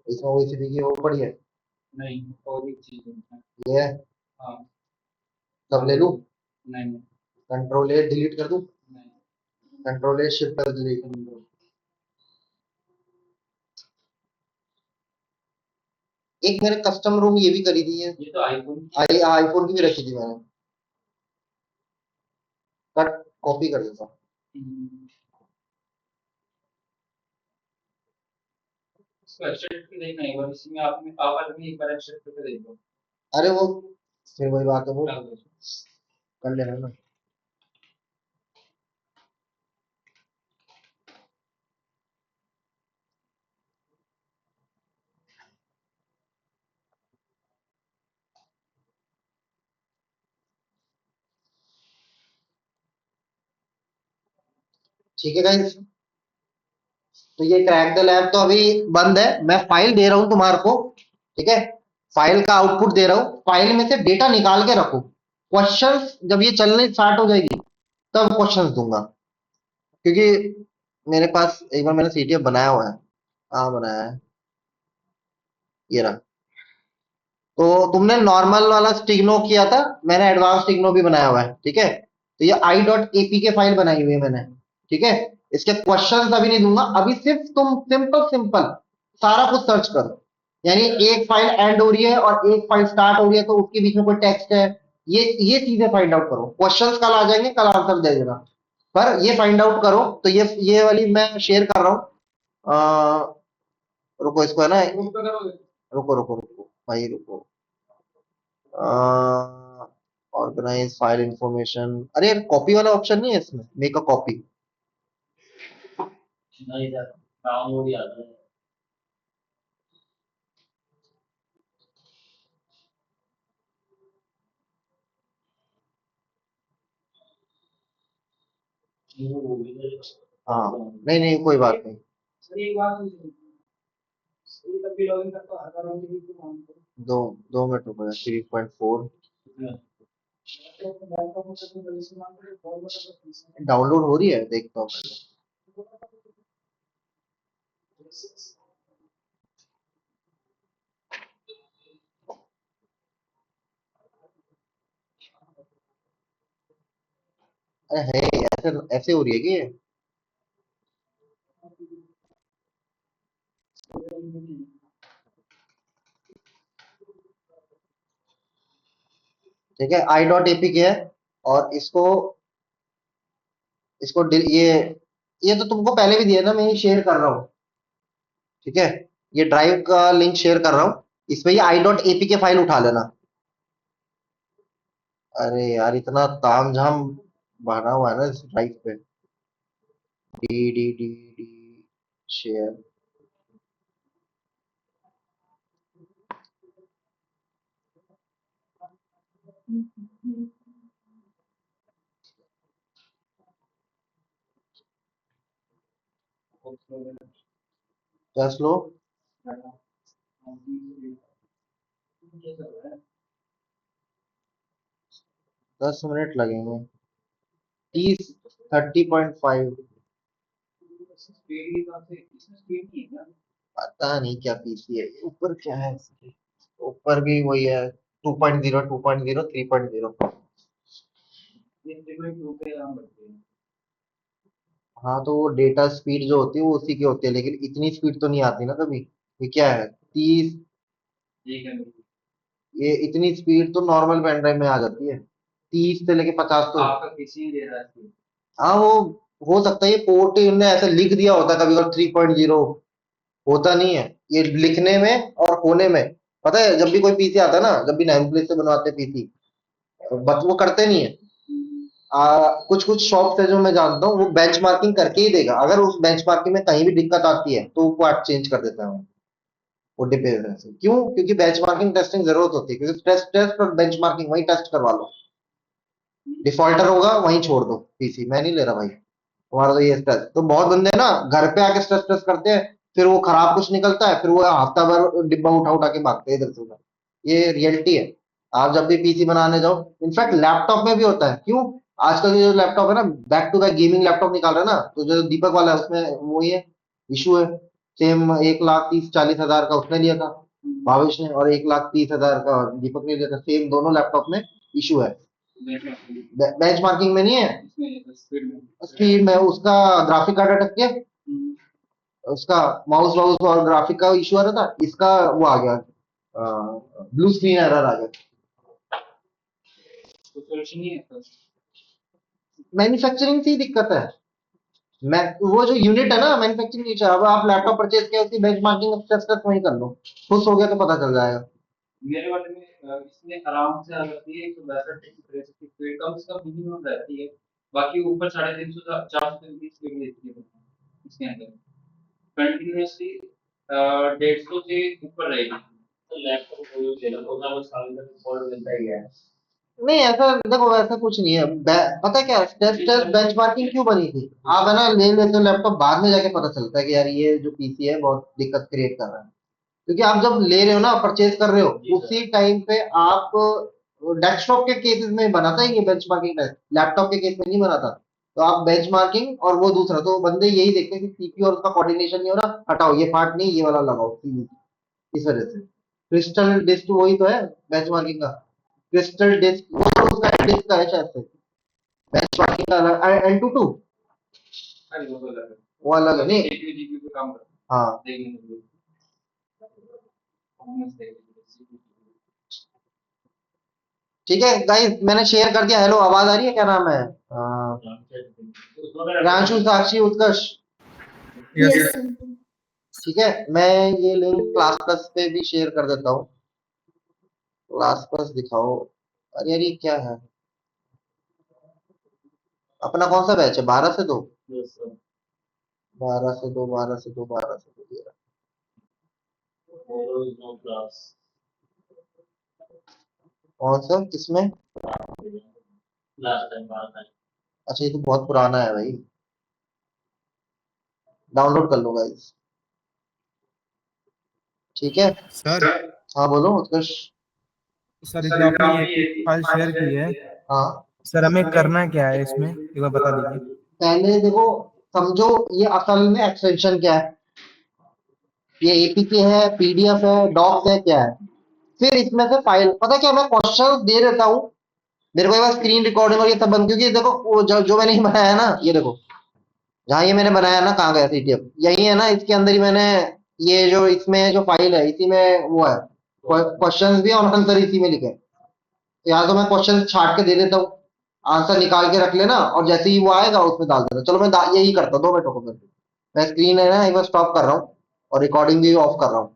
इसमें OECD की वो पड़ी है, ये है। सब ले लूं? Ctrl+A डिलीट कर दूं? Ctrl+A Shift+, delete. एक मैंने कस्टम रूम ये भी करी थी है, आईफोन की भी रखी थी मैंने। कट, कॉपी कर देता हूँ। अरे वो फिर वही बात है, वो कर लेना ना। ठीक है गाइस। तो ये क्रैक द लैब तो अभी बंद है, मैं फाइल दे रहा हूं तुम्हारे को। ठीक है, फाइल का आउटपुट दे रहा हूँ, फाइल में से डेटा निकाल के रखो। क्वेश्चंस जब ये चलने स्टार्ट हो जाएगी तब क्वेश्चंस दूंगा, क्योंकि मेरे पास एक बार मैंने सीटीएफ बनाया हुआ है। हाँ बनाया है, ये रहा। तो तुमने नॉर्मल वाला स्टिग्नो किया था, मैंने एडवांस स्टिग्नो भी बनाया हुआ है। ठीक है, तो ये आई.एपीके फाइल बनाई हुई है मैंने। ठीक है, इसके क्वेश्चंस अभी नहीं दूंगा, अभी सिर्फ तुम सिंपल सिंपल सारा कुछ सर्च करो। यानी एक फाइल एंड हो रही है और एक फाइल स्टार्ट हो रही है, तो उसके बीच में कोई टेक्स्ट है, ये चीजें फाइंड आउट करो। क्वेश्चंस कल आ जाएंगे, कल आंसर दे देना, पर ये फाइंड आउट करो। तो ये वाली मैं शेयर कर रहा हूँ। रुको इसको है ना, रुको रुको रुको भाई रुको। ऑर्गेनाइज फाइल इंफॉर्मेशन, अरे कॉपी वाला ऑप्शन नहीं है इसमें, मेक अ कॉपी। नहीं सर, डाउनलोड ही आता है। हाँ नहीं नहीं कोई बात नहीं। सर एक बात लॉगिन करता हर बार दो 2 मिनट रुको, 3.4 डाउनलोड हो रही है, देखता हूँ पहले। अरे है, ऐसे ऐसे हो रही है कि ये? ठीक है, आई.एपीके है, और इसको इसको ये तो तुमको पहले भी दिया था, मैं ये शेयर कर रहा हूँ। ठीक है, ये ड्राइव का लिंक शेयर कर रहा हूँ, इसमें ये आई.एपीके फाइल उठा लेना। अरे यार इतना तामझाम बना हुआ है ना इस ड्राइव पे। D D D D share. 10 लोग, 10 मिनट लगेंगे। 30 30.5। पता नहीं क्या पीसी है ऊपर, क्या है इसके ऊपर भी वही है, 2.0 2.0 3.0। हाँ तो वो डेटा स्पीड जो होती है वो उसी की होती है, लेकिन इतनी स्पीड तो नहीं आती ना कभी। ये क्या है, 30, ये इतनी स्पीड तो नॉर्मल पेन ड्राइव में आ जाती है, 30 से लेके 50 तो। आपका किसी दे रहा है। हाँ वो हो सकता है, ये पोर्ट इनने ऐसे लिख दिया होता है कभी कभी 3.0, होता नहीं है ये लिखने में और होने में। पता है जब भी कोई पीसी आता है ना, जब भी नेम प्लेट से बनवाते हैं पीसी, बट वो करते नहीं है। कुछ कुछ शॉप्स है जो मैं जानता हूँ, वो बेंचमार्किंग करके ही देगा, अगर उस बेंचमार्किंग में कहीं भी दिक्कत आती है तो वो पार्ट चेंज कर देता है वो डिपेंड से। क्यों? क्योंकि बेंचमार्किंग टेस्टिंग जरूरत होती है, क्योंकि टेस्ट टेस्ट और बेंचमार्किंग वही टेस्ट करवा लो। डिफॉल्टर होगा वहीं छोड़ दो पीसी, मैं नहीं ले रहा भाई तुम्हारा। तो ये स्ट्रेस तो बहुत बंदे ना घर पे आके स्ट्रेस स्ट्रेस करते हैं, फिर वो खराब कुछ निकलता है, फिर वो हफ्ता भर डिब्बा उठा उठा के भागते हैं इधर से उधर। ये रियलिटी है। आप जब भी पीसी बनाने जाओ, इनफैक्ट लैपटॉप में भी होता है। क्यों? आजकल ये जो लैपटॉप है ना, back to back gaming laptop निकाल रहे हैं ना, तो जो दीपक वाला है उसमें वो ये इशू है। सेम 1,30,40,000 का उसने लिया था भावेश ने, और 1,30,000 का दीपक ने लिया था, सेम दोनों लैपटॉप में इशू है। बेंच मार्किंग में नहीं है, स्पीड में उसका ग्राफिक कार्ड अटक गया, उसका माउस वाउस और ग्राफिक का इशू आ रहा था, इसका वो आ गया, ब्लू स्क्रीन एरर आ गया। मैन्युफैक्चरिंग से ही दिक्कत है। मैं वो जो यूनिट है ना मैन्युफैक्चरिंग यूनिट, अब आप लैपटॉप परचेज किया, उसकी बेंचमार्किंग स्टेप वहीं कर लो, खुश हो गया तो पता चल जाएगा। मेरे वाले में इसमें आराम से आ जाती है, 162 कम से कम मिनिमम रहती है। बाकी ऊपर 350 400 की स्पीड देती है इसके अंदर, कंटिन्यूअसली 150 से ऊपर रहेगी। तो लैपटॉप को यूज करना होगा, वो साल तक फॉल्ट मिलता ही है। नहीं ऐसा देखो, वैसा कुछ नहीं है। पता है क्या, टेस्ट टेस्ट बेंचमार्किंग क्यों बनी थी? आप है ना ले लेते हो लैपटॉप, बाद में जाके पता चलता है कि यार ये जो पीसी है बहुत दिक्कत क्रिएट कर रहा है। क्योंकि आप जब ले रहे हो ना, परचेज कर रहे हो, उसी टाइम पे आप डेस्कटॉप के केसेस में बनाता है ये बेंचमार्किंग टेस्ट, लैपटॉप के केस में नहीं बनाता। तो आप बेंचमार्किंग और वो दूसरा, तो बंदे यही देखते हैं कि सीपीयू और उसका कोऑर्डिनेशन नहीं हो रहा, हटाओ ये पार्ट, नहीं ये वाला लगाओ, इस वजह से। क्रिस्टल डिस्क वही तो है बेंचमार्किंग का। क्रिस्टल डिस्क वो उसका डिस्क का है शायद से। बेंचमार्किंग का अलग, L22 वो अलग है नहीं। हाँ ठीक है गाइस, मैंने शेयर कर दिया। हेलो, आवाज आ रही है? क्या नाम है? Ranshu, Sakshi, Utkarsh. Yes yes sir. Sir. ठीक है, मैं ये लिंक क्लास प्लस पे भी शेयर कर देता हूँ। क्लास प्लस दिखाओ। अरे यार ये क्या है? अपना कौन सा बैच है? 12 से 2? 12 से 2, 12 से 2, 12 से 2 कौन सा, किसमें? अच्छा ये तो बहुत पुराना है भाई, डाउनलोड कर लो गाइस। ठीक है। सर हाँ बोलो उत्कर्ष। सर जो आपने ये फाइल शेयर की है, हाँ सर हमें करना क्या है इसमें, एक बार बता दीजिए। पहले देखो, समझो ये असल में एक्सटेंशन क्या है। ये एपीके है, पीडीएफ है, डॉक्स है, क्या है? फिर इसमें से फाइल, पता क्या, मैं क्वेश्चन दे देता हूँ। मेरे को एक बार स्क्रीन रिकॉर्डिंग और ये सब बंद, क्योंकि देखो वो जो मैंने बनाया है ना, ये देखो जहाँ ये मैंने बनाया ना, कहाँ गया सीटीएफ, यही है ना, इसके अंदर ही मैंने ये जो इसमें जो फाइल है, इसी में वो है, क्वेश्चन भी और आंसर इसी में लिखे हैं। तो या तो मैं क्वेश्चन छाट के दे देता हूँ, आंसर निकाल के रख लेना, और जैसे ही वो आएगा उसमें डाल देना। चलो मैं यही करता हूँ, 2 मिनट रुको फिर। मैं स्क्रीन है ना एक बार स्टॉप कर रहा हूँ और रिकॉर्डिंग भी ऑफ कर रहा हूँ।